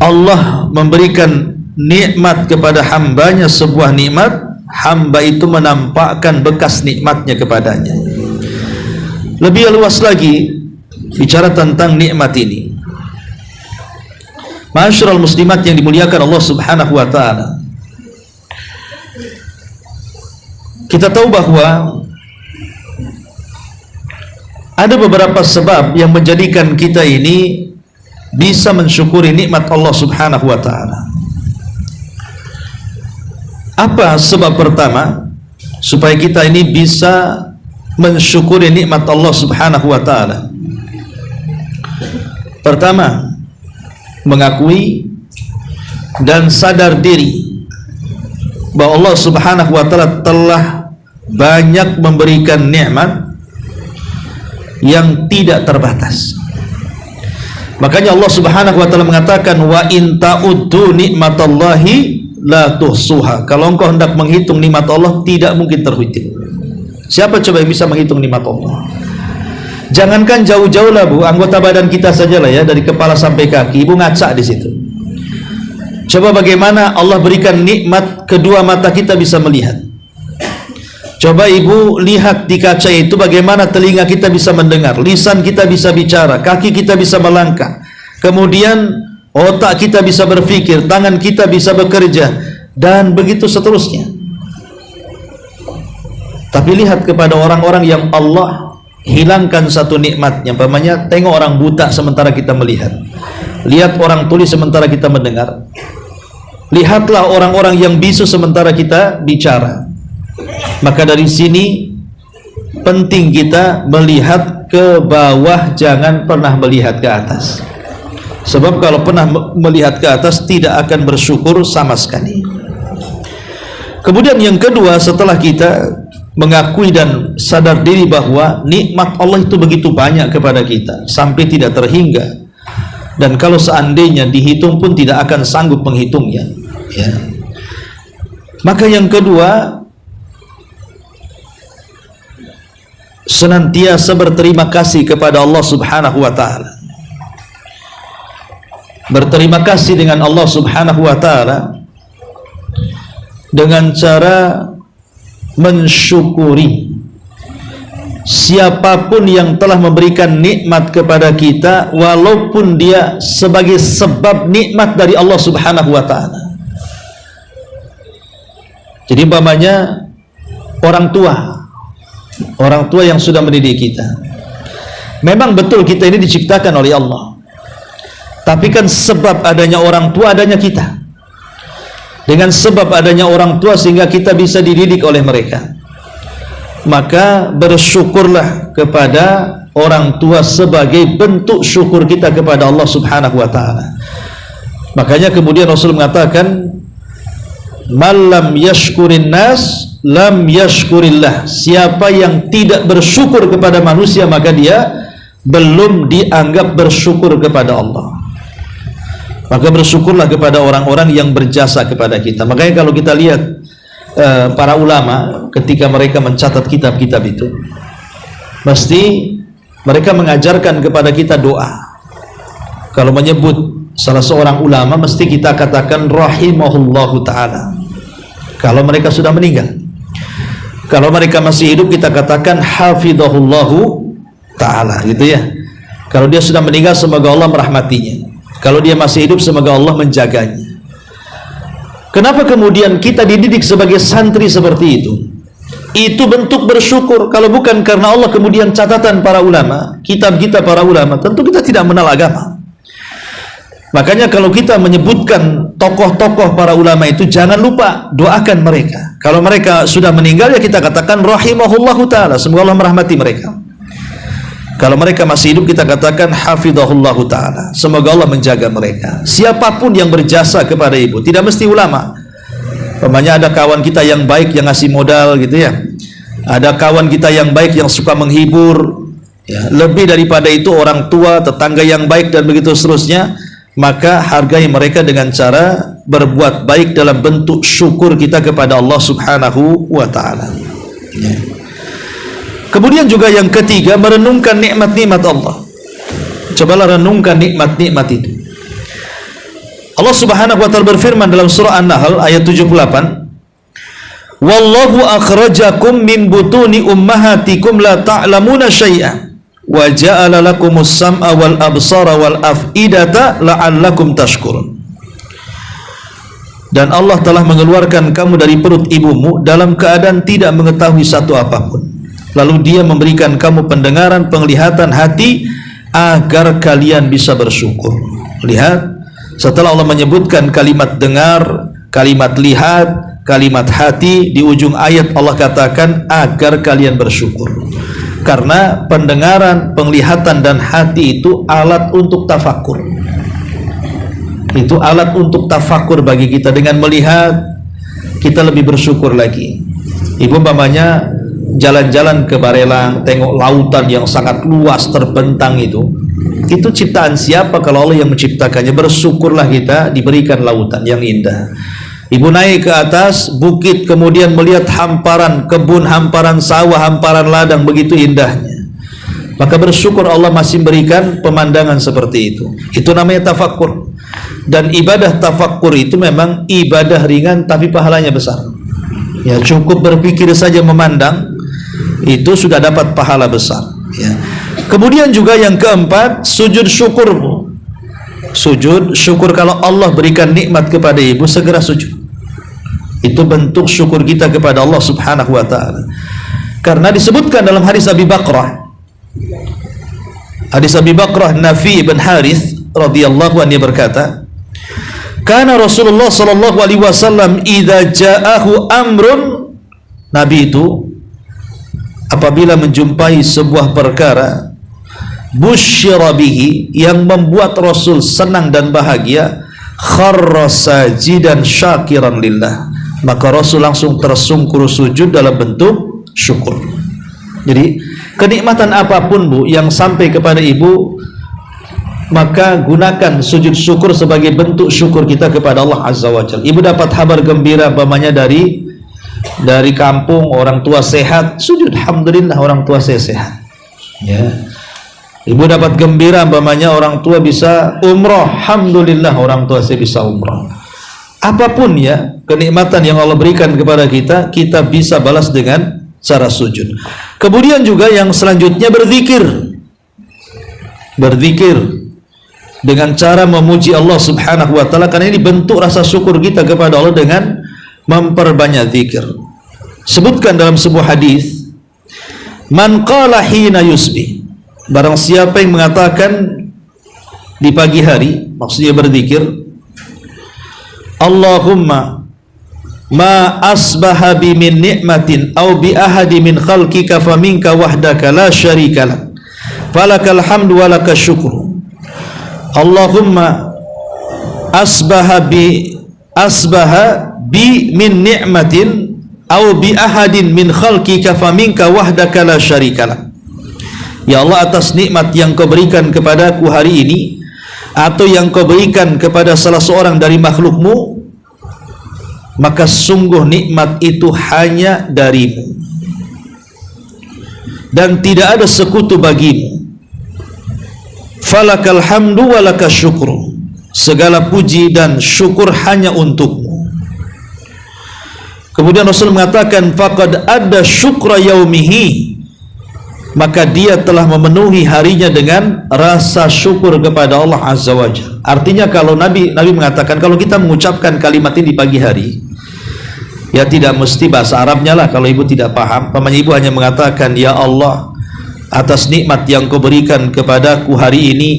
[SPEAKER 2] Allah memberikan nikmat kepada hambanya sebuah nikmat, hamba itu menampakkan bekas nikmatnya kepadanya. Lebih luas lagi bicara tentang nikmat ini. Masyarul muslimat yang dimuliakan Allah Subhanahu wa taala. Kita tahu bahwa ada beberapa sebab yang menjadikan kita ini bisa mensyukuri nikmat Allah Subhanahu wa taala. Apa sebab pertama supaya kita ini bisa mensyukuri nikmat Allah Subhanahu wa taala? Pertama, mengakui dan sadar diri bahwa Allah Subhanahu wa taala telah banyak memberikan nikmat yang tidak terbatas. Makanya Allah Subhanahu wa taala mengatakan, wa in ta'uddu nikmatallahi la tuhsuha. Kalau engkau hendak menghitung nikmat Allah, tidak mungkin terhitung. Siapa coba yang bisa menghitung nikmat Allah? Jangankan jauh-jauh lah Bu, anggota badan kita sajalah ya, dari kepala sampai kaki, Ibu ngaca di situ. Coba bagaimana Allah berikan nikmat kedua mata kita bisa melihat. Coba Ibu lihat di kaca itu bagaimana telinga kita bisa mendengar, lisan kita bisa bicara, kaki kita bisa melangkah, kemudian otak kita bisa berpikir, tangan kita bisa bekerja, dan begitu seterusnya. Tapi lihat kepada orang-orang yang Allah hilangkan satu nikmatnya, umpamanya tengok orang buta sementara kita melihat, lihat orang tuli sementara kita mendengar, lihatlah orang-orang yang bisu sementara kita bicara. Maka dari sini penting kita melihat ke bawah, jangan pernah melihat ke atas. Sebab kalau pernah melihat ke atas tidak akan bersyukur sama sekali. Kemudian yang kedua, setelah kita mengakui dan sadar diri bahwa nikmat Allah itu begitu banyak kepada kita sampai tidak terhingga, dan kalau seandainya dihitung pun tidak akan sanggup menghitungnya, ya. Maka yang kedua, senantiasa berterima kasih kepada Allah Subhanahu wa taala. Berterima kasih dengan Allah Subhanahu wa taala dengan cara mensyukuri siapapun yang telah memberikan nikmat kepada kita, walaupun dia sebagai sebab nikmat dari Allah Subhanahu wa taala. Jadi umpamanya orang tua yang sudah mendidik kita, memang betul kita ini diciptakan oleh Allah, tapi kan sebab adanya orang tua adanya kita. Dengan sebab adanya orang tua sehingga kita bisa dididik oleh mereka, maka bersyukurlah kepada orang tua sebagai bentuk syukur kita kepada Allah Subhanahu wa taala. Makanya kemudian Rasul mengatakan, malam yashkurin nas lam yashkurillah. Siapa yang tidak bersyukur kepada manusia, maka dia belum dianggap bersyukur kepada Allah. Maka bersyukurlah kepada orang-orang yang berjasa kepada kita. Makanya kalau kita lihat para ulama ketika mereka mencatat kitab-kitab itu, mesti mereka mengajarkan kepada kita doa. Kalau menyebut salah seorang ulama, mesti kita katakan rahimahullahu ta'ala kalau mereka sudah meninggal. Kalau mereka masih hidup, kita katakan hafidhahullahu ta'ala, gitu ya. Kalau dia sudah meninggal, semoga Allah merahmatinya. Kalau dia masih hidup, semoga Allah menjaganya. Kenapa kemudian kita dididik sebagai santri seperti itu? Itu bentuk bersyukur. Kalau bukan karena Allah kemudian catatan para ulama, kitab kita para ulama, tentu kita tidak mengenal agama. Makanya kalau kita menyebutkan tokoh-tokoh para ulama itu, jangan lupa doakan mereka. Kalau mereka sudah meninggal, ya kita katakan rahimahullahu ta'ala, semoga Allah merahmati mereka. Kalau mereka masih hidup, kita katakan hafidhahullahu ta'ala, semoga Allah menjaga mereka. Siapapun yang berjasa kepada ibu, tidak mesti ulama. Umpamanya ada kawan kita yang baik yang ngasih modal, gitu ya. Ada kawan kita yang baik yang suka menghibur, ya. Lebih daripada itu orang tua, tetangga yang baik, dan begitu seterusnya. Maka hargai mereka dengan cara berbuat baik dalam bentuk syukur kita kepada Allah Subhanahu wa ta'ala, ya. Kemudian juga yang ketiga, merenungkan nikmat-nikmat Allah. Cobalah renungkan nikmat-nikmat itu. Allah Subhanahu wa ta'ala berfirman dalam surah An-Nahl ayat 78, wallahu akhrajakum min butuni ummahatikum la ta'lamuna syai'an wa ja'ala lakumus sam'a wal absara wal af'idata la'allakum tashkurun. Dan Allah telah mengeluarkan kamu dari perut ibumu dalam keadaan tidak mengetahui satu apapun. Lalu dia memberikan kamu pendengaran, penglihatan, hati, agar kalian bisa bersyukur. Lihat, setelah Allah menyebutkan kalimat dengar, kalimat lihat, kalimat hati, di ujung ayat Allah katakan agar kalian bersyukur. Karena pendengaran, penglihatan dan hati itu alat untuk tafakur. Itu alat untuk tafakur bagi kita. Dengan melihat, kita lebih bersyukur lagi. Ibu umpamanya jalan-jalan ke Barelang, tengok lautan yang sangat luas terbentang itu ciptaan siapa kalau Allah yang menciptakannya? Bersyukurlah kita diberikan lautan yang indah. Ibu naik ke atas bukit, kemudian melihat hamparan kebun, hamparan sawah, hamparan ladang begitu indahnya. Maka bersyukur Allah masih berikan pemandangan seperti itu. Itu namanya tafakkur. Dan ibadah tafakkur itu memang ibadah ringan tapi pahalanya besar. Ya, cukup berpikir saja memandang itu sudah dapat pahala besar. Ya. Kemudian juga yang keempat, sujud syukur. Sujud syukur kalau Allah berikan nikmat kepada ibu, segera sujud. Itu bentuk syukur kita kepada Allah Subhanahu wa taala. Karena disebutkan dalam hadis Abi Bakrah. Hadis Abi Bakrah Nafi bin Harith radhiyallahu anhu berkata, "Kana Rasulullah sallallahu alaihi wasallam idza ja'ahu amrun." Nabi itu apabila menjumpai sebuah perkara busyira bihi yang membuat Rasul senang dan bahagia, kharra sajidan syakiran lillah, maka Rasul langsung tersungkur sujud dalam bentuk syukur. Jadi kenikmatan apapun Bu yang sampai kepada ibu, maka gunakan sujud syukur sebagai bentuk syukur kita kepada Allah Azza wa Jalla. Ibu dapat kabar gembira umpamanya dari kampung, orang tua sehat, sujud alhamdulillah orang tua saya sehat. Ya. Ibu dapat gembira umpamanya orang tua bisa umrah, alhamdulillah orang tua saya bisa umrah. Apapun ya kenikmatan yang Allah berikan kepada kita, kita bisa balas dengan cara sujud. Kemudian juga yang selanjutnya berzikir. Berzikir dengan cara memuji Allah Subhanahu wa taala, karena ini bentuk rasa syukur kita kepada Allah dengan memperbanyak zikir. Sebutkan dalam sebuah hadis, man qala hina yusbih, barang siapa yang mengatakan di pagi hari, maksudnya berzikir, Allahumma ma asbaha bi min ni'matin aw bi ahadi min khalqika faminka wahdaka la syarika lak falakal hamdu wa lakas syukru. Allahumma asbaha bi min ni'matin aw bi ahadin min khalqika faminka wahdaka la syarika lak. Ya Allah, atas nikmat yang kau berikan kepadaku hari ini atau yang kau berikan kepada salah seorang dari makhlukmu, maka sungguh nikmat itu hanya darimu dan tidak ada sekutu bagimu. Falakal hamdu wa lakas syukru, segala puji dan syukur hanya untukmu. Kemudian Rasul mengatakan, faqad adda syukra yaumihi, maka dia telah memenuhi harinya dengan rasa syukur kepada Allah Azza wa Jalla. Artinya kalau Nabi mengatakan kalau kita mengucapkan kalimat ini di pagi hari, ya tidak mesti bahasa Arabnya lah kalau ibu tidak paham. Pamannya ibu hanya mengatakan, ya Allah, atas nikmat yang kau berikan kepadaku hari ini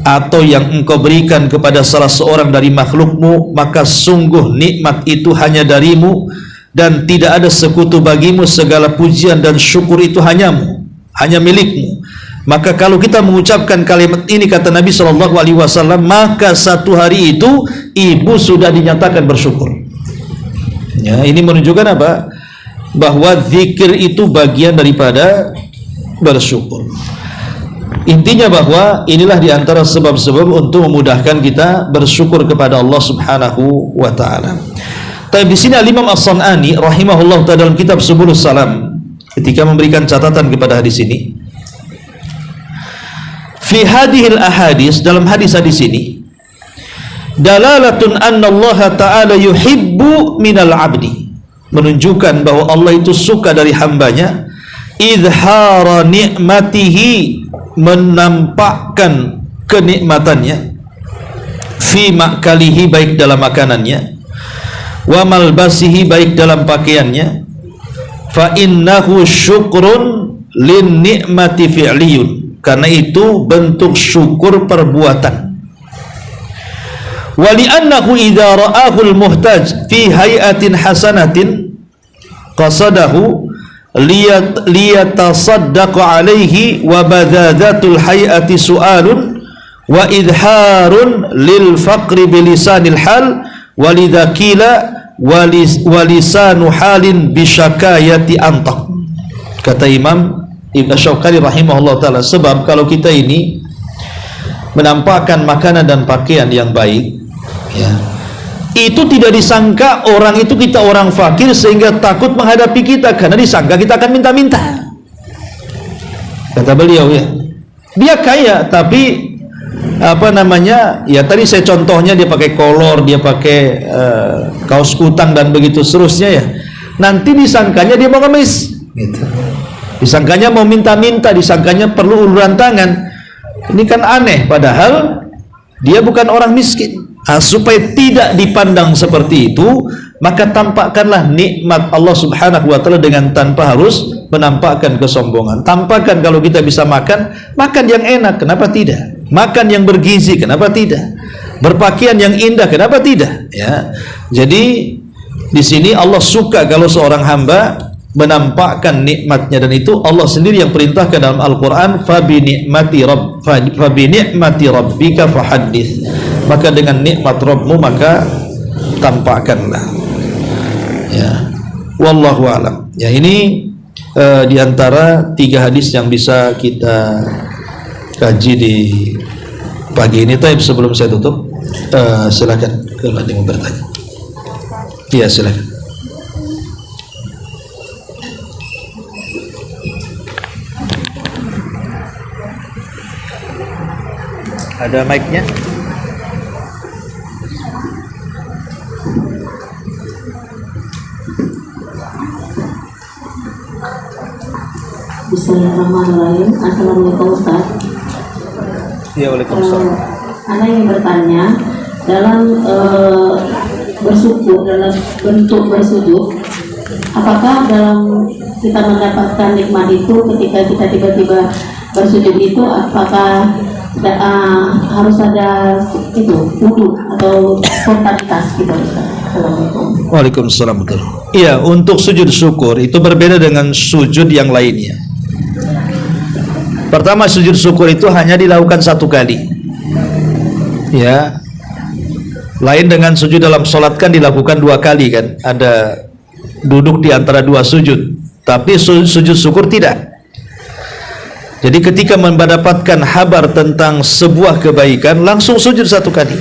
[SPEAKER 2] atau yang engkau berikan kepada salah seorang dari makhlukmu, maka sungguh nikmat itu hanya darimu dan tidak ada sekutu bagimu, segala pujian dan syukur itu hanyamu, hanya milikmu. Maka kalau kita mengucapkan kalimat ini, kata Nabi SAW, maka satu hari itu ibu sudah dinyatakan bersyukur. Ya, ini menunjukkan apa? Bahwa zikir itu bagian daripada bersyukur. Intinya bahwa inilah diantara sebab-sebab untuk memudahkan kita bersyukur kepada Allah Subhanahu wa taala. Tapi di sini Imam As-San'ani rahimahullah taala dalam kitab Subulus Salam ketika memberikan catatan kepada hadis ini, fi hadhil ahadis, dalam hadis-hadis ini, dalalatun anna Allah taala yuhibbu minal abdi, menunjukkan bahwa Allah itu suka dari hambanya, izhara nikmatihi, menampakkan kenikmatannya, fi ma'kalihi, baik dalam makanannya, wa malbasihi, baik dalam pakaiannya, fa innahu syukrun lin nikmati fi'liyun, karena itu bentuk syukur perbuatan. Wa li'annahu idza ra'ahu al-muhtaj fi hay'atin hasanatin qasadahu liyatasaddaqu alaihi wa badadatul hayati su'alun wa idharun lil faqri bilisanil hal walidha qila walisanu halin bisyakayati antak. Kata Imam Ibn Syawqani rahimahullah ta'ala, sebab kalau kita ini menampakkan makanan dan pakaian yang baik, ya, itu tidak disangka orang itu kita orang fakir sehingga takut menghadapi kita, karena disangka kita akan minta-minta. Kata beliau, ya, dia kaya tapi apa namanya, ya tadi saya contohnya dia pakai kolor, dia pakai kaos kutang dan begitu seterusnya, ya, nanti disangkanya dia mau ngemis gitu. Disangkanya mau minta-minta, disangkanya perlu uluran tangan. Ini kan aneh, padahal dia bukan orang miskin. Supaya tidak dipandang seperti itu, maka tampakkanlah nikmat Allah subhanahu wa ta'ala dengan tanpa harus menampakkan kesombongan. Tampakkan kalau kita bisa makan yang enak, kenapa tidak? Makan yang bergizi, kenapa tidak? Berpakaian yang indah, kenapa tidak? Ya. Jadi di sini Allah suka kalau seorang hamba menampakkan nikmatnya, dan itu Allah sendiri yang perintahkan dalam Al-Quran, fabi ni'mati rabbika fahaddits, maka dengan nikmat Rabbmu maka tampakkanlah, ya. Wallahu a'lam. Ya, ini diantara 3 hadis yang bisa kita kaji di pagi ini. Tapi sebelum saya tutup, silakan kalau ada yang mau bertanya. Iya, silakan. Ada mic-nya?
[SPEAKER 1] Bismillahirrahmanirrahim. Assalamualaikum Ustaz.
[SPEAKER 2] Ya, waalaikumsalam.
[SPEAKER 1] Ana ingin bertanya, dalam bersyukur, dalam bentuk bersujud, apakah dalam kita mendapatkan nikmat itu ketika kita tiba-tiba bersujud itu, apakah harus ada itu wudu atau spontanitas gitu, Ustaz? Assalamualaikum.
[SPEAKER 2] Waalaikumsalam. Betul. Iya, untuk sujud syukur itu berbeda dengan sujud yang lainnya. Pertama, sujud syukur itu hanya dilakukan 1 kali, ya. Lain dengan sujud dalam sholat kan dilakukan 2 kali kan, ada duduk di antara 2 sujud. Tapi sujud syukur tidak. Jadi ketika mendapatkan kabar tentang sebuah kebaikan, langsung sujud 1 kali.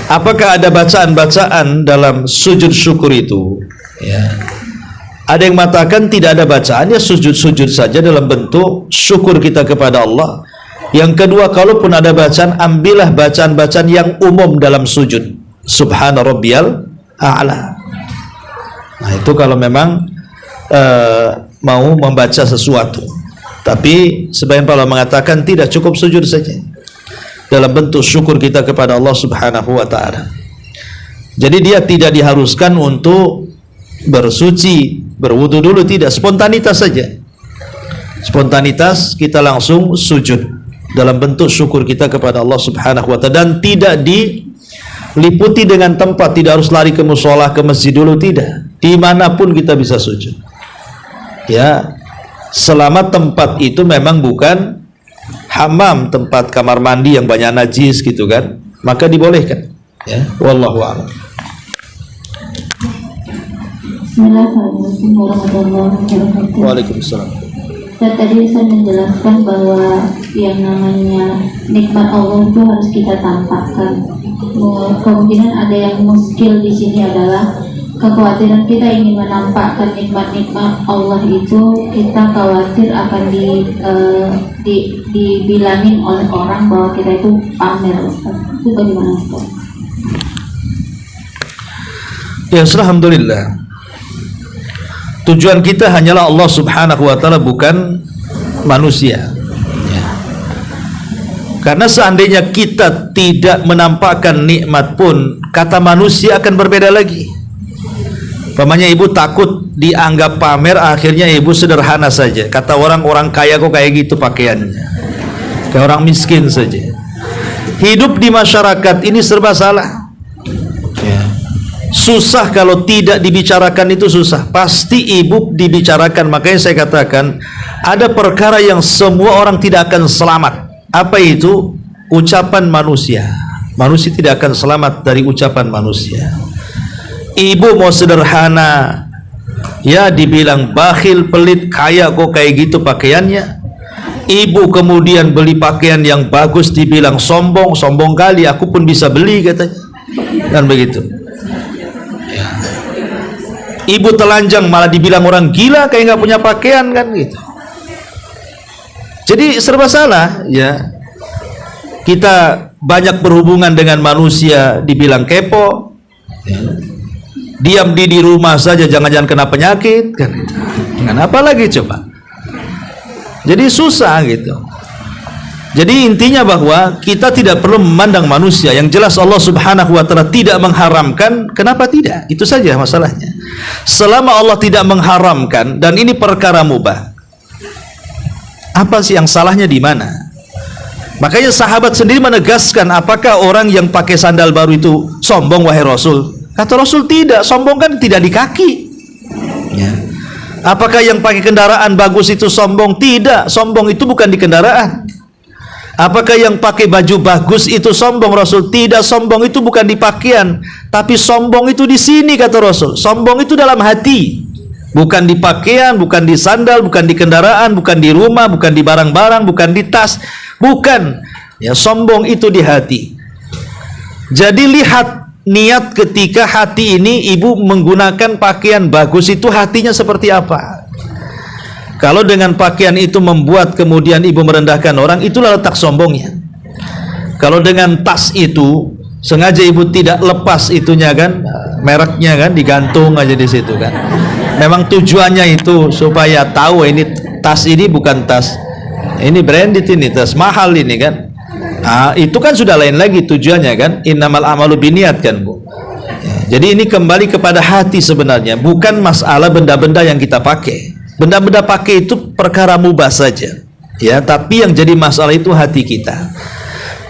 [SPEAKER 2] Apakah ada bacaan-bacaan dalam sujud syukur itu? Ya. Ada yang mengatakan tidak ada bacaan, ya sujud-sujud saja dalam bentuk syukur kita kepada Allah. Yang kedua, kalaupun ada bacaan, ambillah bacaan-bacaan yang umum dalam sujud. Subhana rabbiyal a'la. Nah, itu kalau memang mau membaca sesuatu. Tapi sebagian para mengatakan tidak, cukup sujud saja dalam bentuk syukur kita kepada Allah subhanahu wa ta'ala. Jadi dia tidak diharuskan untuk bersuci, berwudu dulu, tidak, spontanitas saja. Spontanitas kita langsung sujud dalam bentuk syukur kita kepada Allah subhanahu wa ta'ala, dan tidak diliputi dengan tempat, tidak harus lari ke musola, ke masjid dulu, tidak. Dimanapun kita bisa sujud, ya, selama tempat itu memang bukan hammam, tempat kamar mandi yang banyak najis gitu kan, maka dibolehkan, ya. Wallahu a'lam.
[SPEAKER 1] Bismillahirrahmanirrahim warahmatullahi wabarakatuh.
[SPEAKER 2] Waalaikumsalam.
[SPEAKER 1] Tadi saya menjelaskan bahwa yang namanya nikmat Allah itu harus kita tampakkan. Kemungkinan ada yang muskil di sini adalah kekhawatiran kita ingin menampakkan nikmat-nikmat Allah itu, kita khawatir akan dibilangin oleh orang bahwa kita itu pamer, Ustaz. Itu bagaimana, Ustaz?
[SPEAKER 2] Ya, alhamdulillah. Tujuan kita hanyalah Allah subhanahu wa ta'ala, bukan manusia, ya. Karena seandainya kita tidak menampakkan nikmat pun, kata manusia akan berbeda lagi. Pamannya ibu takut dianggap pamer, akhirnya ibu sederhana saja. Kata orang kaya kok kayak gitu pakaiannya, kayak orang miskin saja. Hidup di masyarakat ini serba salah, ya. Susah kalau tidak dibicarakan, itu susah. Pasti ibu dibicarakan. Makanya saya katakan ada perkara yang semua orang tidak akan selamat. Apa itu? Ucapan manusia. Manusia tidak akan selamat dari ucapan manusia. Ibu mau sederhana, ya dibilang bakhil, pelit, kaya kok kayak gitu pakaiannya. Ibu kemudian beli pakaian yang bagus, dibilang sombong, sombong kali, aku pun bisa beli katanya. Dan begitu. Ibu telanjang malah dibilang orang gila, kayak nggak punya pakaian kan gitu. Jadi serba salah ya. Kita banyak berhubungan dengan manusia, dibilang kepo ya. Diam di rumah saja jangan-jangan kena penyakit kan gitu. Dengan apa lagi coba? Jadi susah gitu. Jadi intinya bahwa kita tidak perlu memandang manusia. Yang jelas Allah Subhanahu wa ta'ala tidak mengharamkan. Kenapa tidak? Itu saja masalahnya. Selama Allah tidak mengharamkan dan ini perkara mubah, apa sih yang salahnya di mana? Makanya sahabat sendiri menegaskan, apakah orang yang pakai sandal baru itu sombong wahai Rasul? Kata Rasul, tidak. Sombong kan tidak di kaki ya. Apakah yang pakai kendaraan bagus itu sombong? Tidak. Sombong itu bukan di kendaraan. Apakah yang pakai baju bagus itu sombong? Rasul, tidak. Sombong itu bukan di pakaian, tapi sombong itu di sini, kata Rasul. Sombong itu dalam hati, bukan di pakaian, bukan di sandal, bukan di kendaraan, bukan di rumah, bukan di barang-barang, bukan di tas, bukan. Ya, sombong itu di hati. Jadi lihat niat ketika hati ini ibu menggunakan pakaian bagus itu hatinya seperti apa. Kalau dengan pakaian itu membuat kemudian ibu merendahkan orang, itulah letak sombongnya. Kalau dengan tas itu sengaja ibu tidak lepas itunya kan, mereknya kan, digantung aja di situ kan. Memang tujuannya itu supaya tahu ini tas ini bukan tas, ini branded, ini tas mahal ini kan. Itu kan sudah lain lagi tujuannya kan. Innamal a'malu binniyat kan Bu. Jadi ini kembali kepada hati sebenarnya, bukan masalah benda-benda yang kita pakai. Benda-benda pakai itu perkara mubah saja ya, tapi yang jadi masalah itu hati kita.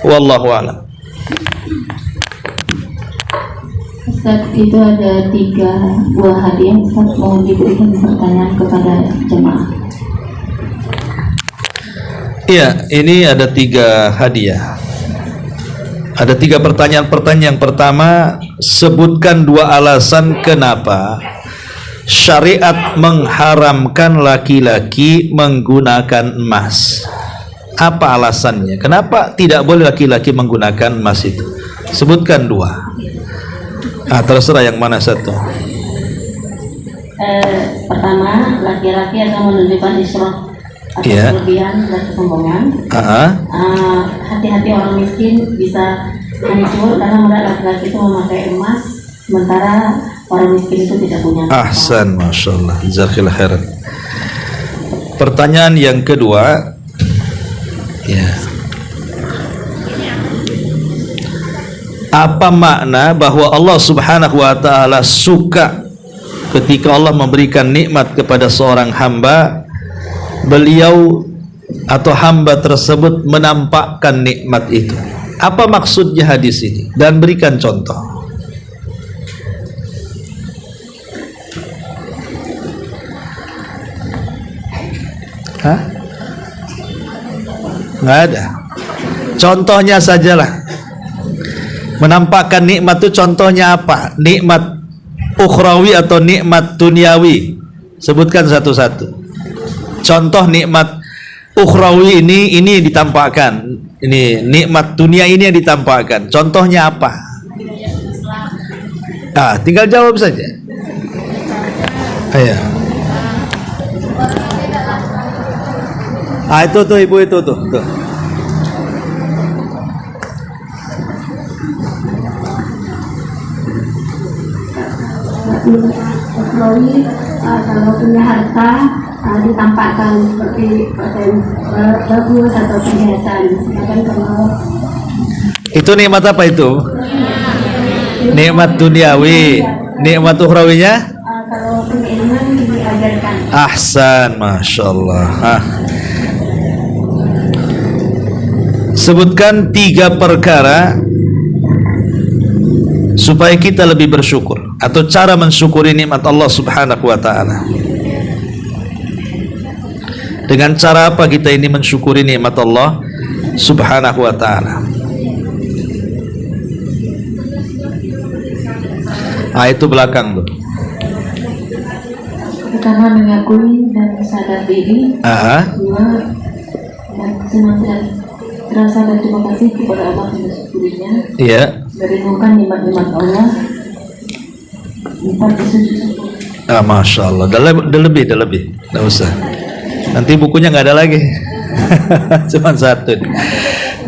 [SPEAKER 2] Wallahu a'lam.
[SPEAKER 1] Ustaz, itu ada 3 buah hadiah. Ustaz mau diberikan pertanyaan kepada jemaah.
[SPEAKER 2] Iya, ini ada 3 hadiah. Ada 3 pertanyaan. Yang pertama, sebutkan 2 alasan kenapa syariat mengharamkan laki-laki menggunakan emas. Apa alasannya? Kenapa tidak boleh laki-laki menggunakan emas itu? Sebutkan 2. Terserah yang mana satu.
[SPEAKER 1] Pertama, laki-laki akan menunjukkan israf atau kelebihan dan kesombongan. Hati-hati orang miskin bisa hancur karena melihat laki-laki itu memakai emas, sementara orang miskin itu tidak punya.
[SPEAKER 2] Ahsan, Masya Allah, jazakallahu khairan. Pertanyaan yang kedua, ya, apa makna bahwa Allah Subhanahu wa ta'ala suka ketika Allah memberikan nikmat kepada seorang hamba, beliau atau hamba tersebut menampakkan nikmat itu? Apa maksudnya hadis ini? Dan berikan contoh. Nggak ada. Contohnya sajalah. Menampakkan nikmat itu contohnya apa? Nikmat ukhrawi atau nikmat duniawi? Sebutkan satu-satu. Contoh nikmat ukhrawi ini ditampakkan. Ini nikmat dunia ini yang ditampakkan. Contohnya apa? Tinggal jawab saja. Ayo. Itu tuh ibu itu tuh.
[SPEAKER 3] Ukhrawi kalau punya harta ditampakkan seperti bagus atau perhiasan. Sedangkan kalau
[SPEAKER 2] itu nikmat apa itu? Nikmat duniawi. Nikmat ukhrawinya?
[SPEAKER 3] Kalau keilmuan diajarkan.
[SPEAKER 2] Ahsan, Masya Allah. Sebutkan 3 perkara supaya kita lebih bersyukur, atau cara mensyukuri nikmat Allah Subhanahu wa taala. Dengan cara apa kita ini mensyukuri nikmat Allah Subhanahu wa taala? Itu belakang tuh.
[SPEAKER 1] Pertama, mengakui dan sadar diri. Dua, dan senantiasa rasa dan terima kasih kepada Allah yang bersyukurnya.
[SPEAKER 2] Iya.
[SPEAKER 1] Merenungkan nikmat-nikmat Allah. Empat, bersujud syukur.
[SPEAKER 2] Masya Allah. Dah lebih. Dah usah. Nanti bukunya nggak ada lagi. Cuma satu.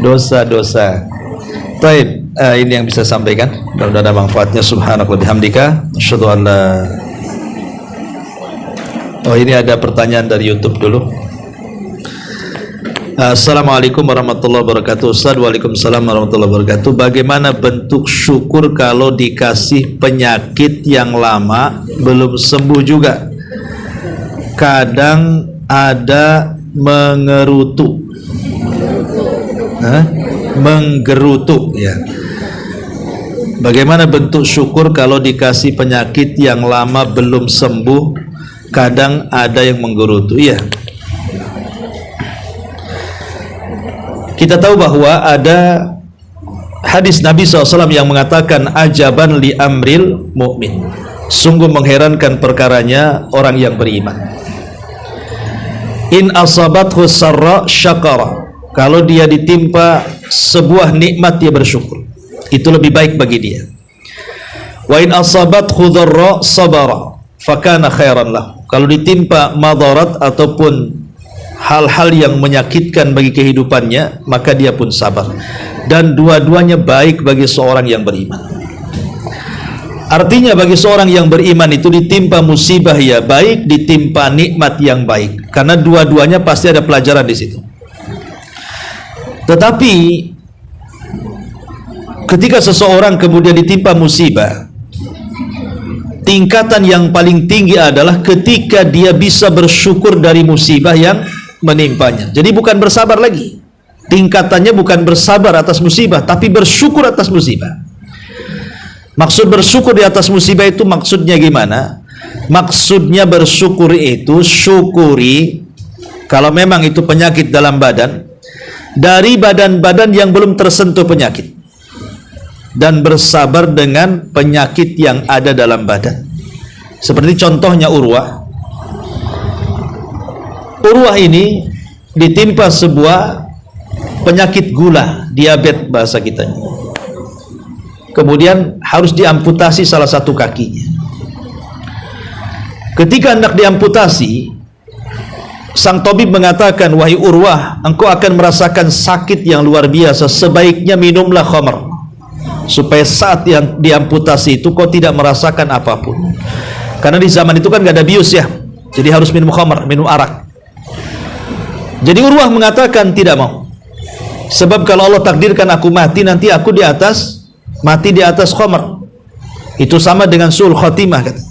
[SPEAKER 2] Dosa. Baik, ini yang bisa sampaikan. Mudah-mudahan ada manfaatnya. Subhanallah bihamdika. Asyhadu an la. Ini ada pertanyaan dari YouTube dulu. Assalamualaikum warahmatullahi wabarakatuh. Ustaz, waalaikumsalam warahmatullahi wabarakatuh. Bagaimana bentuk syukur kalau dikasih penyakit yang lama belum sembuh juga? Kadang ada mengerutu. Menggerutu ya. Bagaimana bentuk syukur kalau dikasih penyakit yang lama belum sembuh? Kadang ada yang menggerutu. Iya. Kita tahu bahwa ada hadis Nabi SAW yang mengatakan ajaban li amril mu'min, sungguh mengherankan perkaranya orang yang beriman. In asabathu sarra syakara, kalau dia ditimpa sebuah nikmat dia bersyukur, itu lebih baik bagi dia. Wa in asabathu dharra sabara fakana khairan lah, kalau ditimpa madarat ataupun hal-hal yang menyakitkan bagi kehidupannya, maka dia pun sabar. Dan dua-duanya baik bagi seorang yang beriman. Artinya bagi seorang yang beriman itu ditimpa musibah ya baik, ditimpa nikmat yang baik, karena dua-duanya pasti ada pelajaran di situ. Tetapi ketika seseorang kemudian ditimpa musibah, tingkatan yang paling tinggi adalah ketika dia bisa bersyukur dari musibah yang menimpanya. Jadi bukan bersabar lagi. Tingkatannya bukan bersabar atas musibah, tapi bersyukur atas musibah. Maksud bersyukur di atas musibah itu maksudnya gimana? Maksudnya bersyukur itu syukuri kalau memang itu penyakit dalam badan, dari badan-badan yang belum tersentuh penyakit, dan bersabar dengan penyakit yang ada dalam badan. Seperti contohnya Urwah ini ditimpa sebuah penyakit gula, diabetes bahasa kitanya. Kemudian harus diamputasi salah satu kakinya. Ketika hendak diamputasi, sang tabib mengatakan, wahai Urwah, engkau akan merasakan sakit yang luar biasa, sebaiknya minumlah khamr, supaya saat yang diamputasi itu kau tidak merasakan apapun. Karena di zaman itu kan gak ada bius ya, jadi harus minum khamr, minum arak. Jadi Urwah mengatakan tidak mau, sebab kalau Allah takdirkan aku mati, nanti aku mati di atas khamr, itu sama dengan su'ul khatimah kata.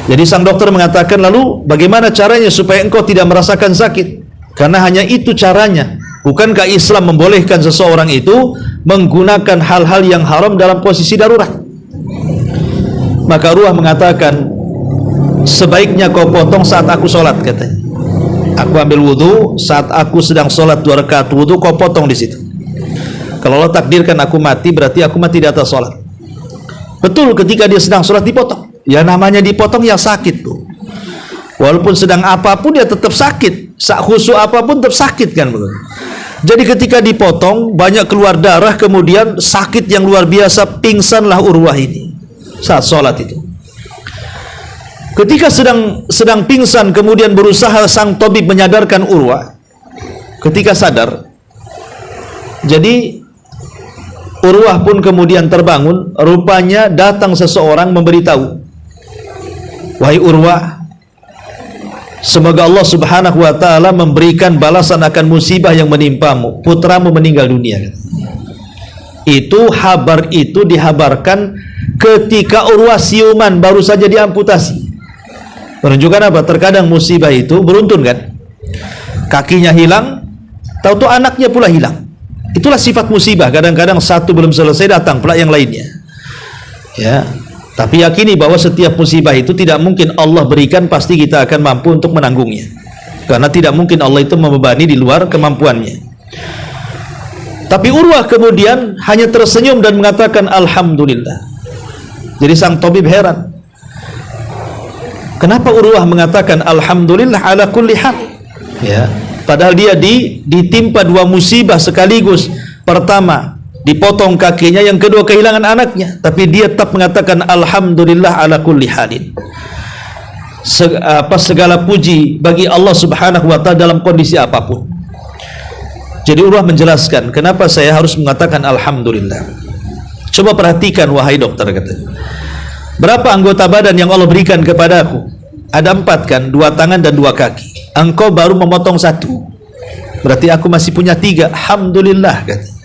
[SPEAKER 2] Jadi sang dokter mengatakan, lalu bagaimana caranya supaya engkau tidak merasakan sakit? Karena hanya itu caranya. Bukankah Islam membolehkan seseorang itu menggunakan hal-hal yang haram dalam posisi darurat? Maka Urwah mengatakan, sebaiknya kau potong saat aku sholat katanya. Aku ambil wudhu, saat aku sedang sholat 2 rakaat wudhu, kau potong di situ. Kalau Allah takdirkan aku mati, berarti aku mati di atas sholat. Betul, ketika dia sedang sholat dipotong. Ya namanya dipotong ya sakit tuh. Walaupun sedang apapun dia tetap sakit. Khusyuk apapun tetap sakit kan betul. Jadi ketika dipotong banyak keluar darah, kemudian sakit yang luar biasa, pingsanlah Urwah ini saat sholat itu. Ketika sedang pingsan, kemudian berusaha sang tabib menyadarkan Urwah. Ketika sadar, jadi Urwah pun kemudian terbangun. Rupanya datang seseorang memberitahu, wahai Urwah, semoga Allah Subhanahu wa ta'ala memberikan balasan akan musibah yang menimpamu, putramu meninggal dunia. Itu kabar itu dihabarkan ketika Urwah siuman, baru saja diamputasi. Menunjukkan apa? Terkadang musibah itu beruntun kan. Kakinya hilang, tahu-tahu anaknya pula hilang. Itulah sifat musibah. Kadang-kadang satu belum selesai, datang pula yang lainnya. Ya, tapi yakini bahwa setiap musibah itu tidak mungkin Allah berikan pasti kita akan mampu untuk menanggungnya. Karena tidak mungkin Allah itu membebani di luar kemampuannya. Tapi Urwah kemudian hanya tersenyum dan mengatakan alhamdulillah. Jadi sang tabib heran. Kenapa Urwah mengatakan alhamdulillah ala kulli hal? Ya, padahal dia ditimpa dua musibah sekaligus. Pertama, dipotong kakinya, yang kedua kehilangan anaknya, tapi dia tetap mengatakan alhamdulillah ala kulli halin. Segala puji bagi Allah Subhanahu wa taala dalam kondisi apapun. Jadi Urwah menjelaskan kenapa saya harus mengatakan alhamdulillah. Coba perhatikan wahai dokter, katanya. Berapa anggota badan yang Allah berikan kepadaku? Ada 4 kan, 2 tangan dan 2 kaki. Engkau baru memotong 1. Berarti aku masih punya 3. Alhamdulillah, katanya.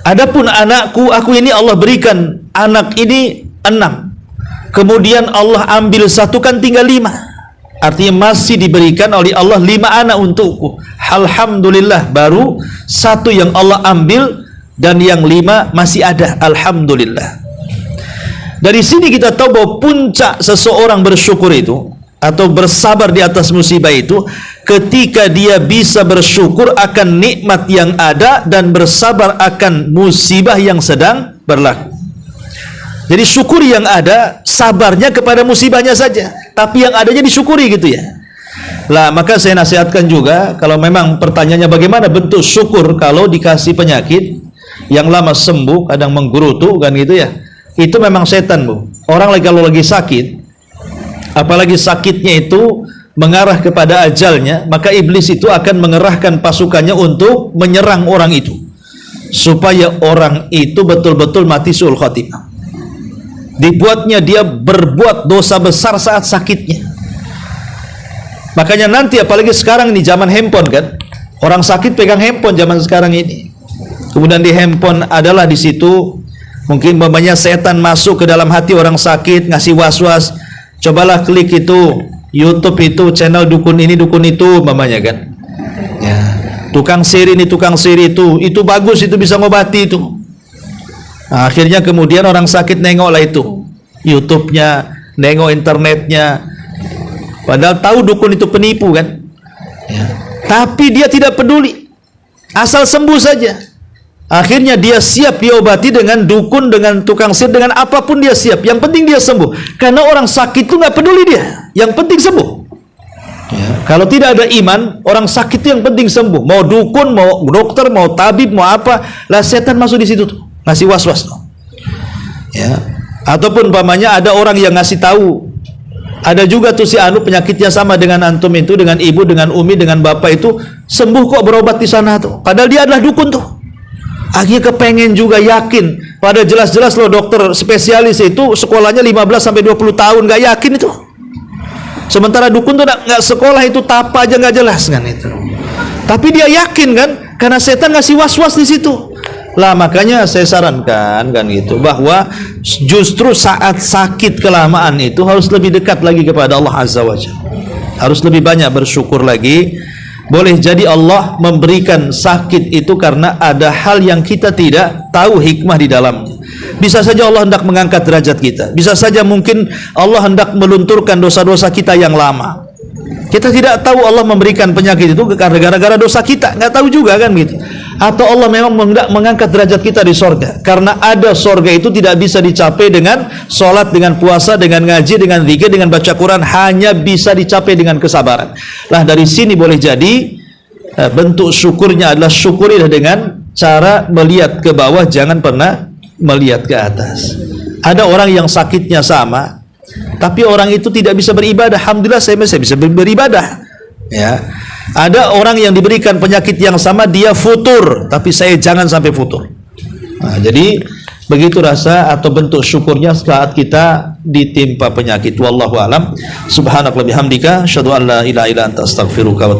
[SPEAKER 2] Adapun anakku, aku ini Allah berikan anak ini 6. Kemudian Allah ambil 1, kan tinggal 5. Artinya masih diberikan oleh Allah 5 anak untukku. Alhamdulillah, baru 1 yang Allah ambil dan yang 5 masih ada. Alhamdulillah. Dari sini kita tahu bahwa puncak seseorang bersyukur itu atau bersabar di atas musibah itu ketika dia bisa bersyukur akan nikmat yang ada dan bersabar akan musibah yang sedang berlaku. Jadi syukur yang ada, sabarnya kepada musibahnya saja, tapi yang adanya disyukuri gitu ya. Lah, maka saya nasihatkan juga, kalau memang pertanyaannya bagaimana bentuk syukur kalau dikasih penyakit yang lama sembuh, kadang menggerutu kan gitu ya. Itu memang setan, Bu. Orang kalau lagi sakit, apalagi sakitnya itu mengarah kepada ajalnya, maka iblis itu akan mengerahkan pasukannya untuk menyerang orang itu, supaya orang itu betul-betul mati su'ul khatimah. Dibuatnya dia berbuat dosa besar saat sakitnya. Makanya nanti apalagi sekarang ini zaman handphone kan, orang sakit pegang handphone zaman sekarang ini. Kemudian di handphone adalah di situ mungkin umpamanya setan masuk ke dalam hati orang sakit, ngasih was-was. Cobalah klik itu YouTube itu channel dukun ini dukun itu umpamanya kan. Ya, tukang sihir ini tukang sihir itu bagus, itu bisa ngobati itu. Nah, akhirnya kemudian orang sakit nengoklah itu YouTube-nya, nengok internetnya, padahal tahu dukun itu penipu kan ya. Tapi dia tidak peduli, asal sembuh saja. Akhirnya dia siap diobati dengan dukun, dengan tukang sihir, dengan apapun dia siap, yang penting dia sembuh. Karena orang sakit itu nggak peduli dia, yang penting sembuh ya. Kalau tidak ada iman, orang sakit itu yang penting sembuh. Mau dukun, mau dokter, mau tabib, mau apa, lah setan masuk di situ tuh, ngasih was-was ya. Ataupun umpamanya ada orang yang ngasih tahu, ada juga tuh si anu penyakitnya sama dengan antum itu, dengan ibu, dengan umi, dengan bapak itu sembuh kok, berobat di sana tuh, padahal dia adalah dukun tuh. Akhirnya kepengen juga, yakin, pada jelas-jelas loh dokter spesialis itu sekolahnya 15-20 tahun, gak yakin itu. Sementara dukun tuh gak sekolah, itu tapa aja gak jelas kan itu. Tapi dia yakin kan, karena setan ngasih was-was di situ. Lah makanya saya sarankan kan gitu, bahwa justru saat sakit kelamaan itu harus lebih dekat lagi kepada Allah Azza wa Jalla. Harus lebih banyak bersyukur lagi. Boleh jadi Allah memberikan sakit itu karena ada hal yang kita tidak tahu hikmah di dalamnya. Bisa saja Allah hendak mengangkat derajat kita. Bisa saja mungkin Allah hendak melunturkan dosa-dosa kita yang lama. Kita tidak tahu Allah memberikan penyakit itu karena gara-gara dosa kita, nggak tahu juga kan gitu. Atau Allah memang hendak mengangkat derajat kita di sorga, karena ada sorga itu tidak bisa dicapai dengan sholat, dengan puasa, dengan ngaji, dengan zikir, dengan baca Quran, hanya bisa dicapai dengan kesabaran. Lah dari sini boleh jadi bentuk syukurnya adalah syukurilah dengan cara melihat ke bawah, jangan pernah melihat ke atas. Ada orang yang sakitnya sama, tapi orang itu tidak bisa beribadah. Alhamdulillah saya bisa beribadah ya. Ada orang yang diberikan penyakit yang sama, dia futur, tapi saya jangan sampai futur. Nah, jadi begitu rasa atau bentuk syukurnya saat kita ditimpa penyakit. Wallahu alam. Subhanakallahumma bihamdika asyhadu an la ilaha illa anta astaghfiruka wa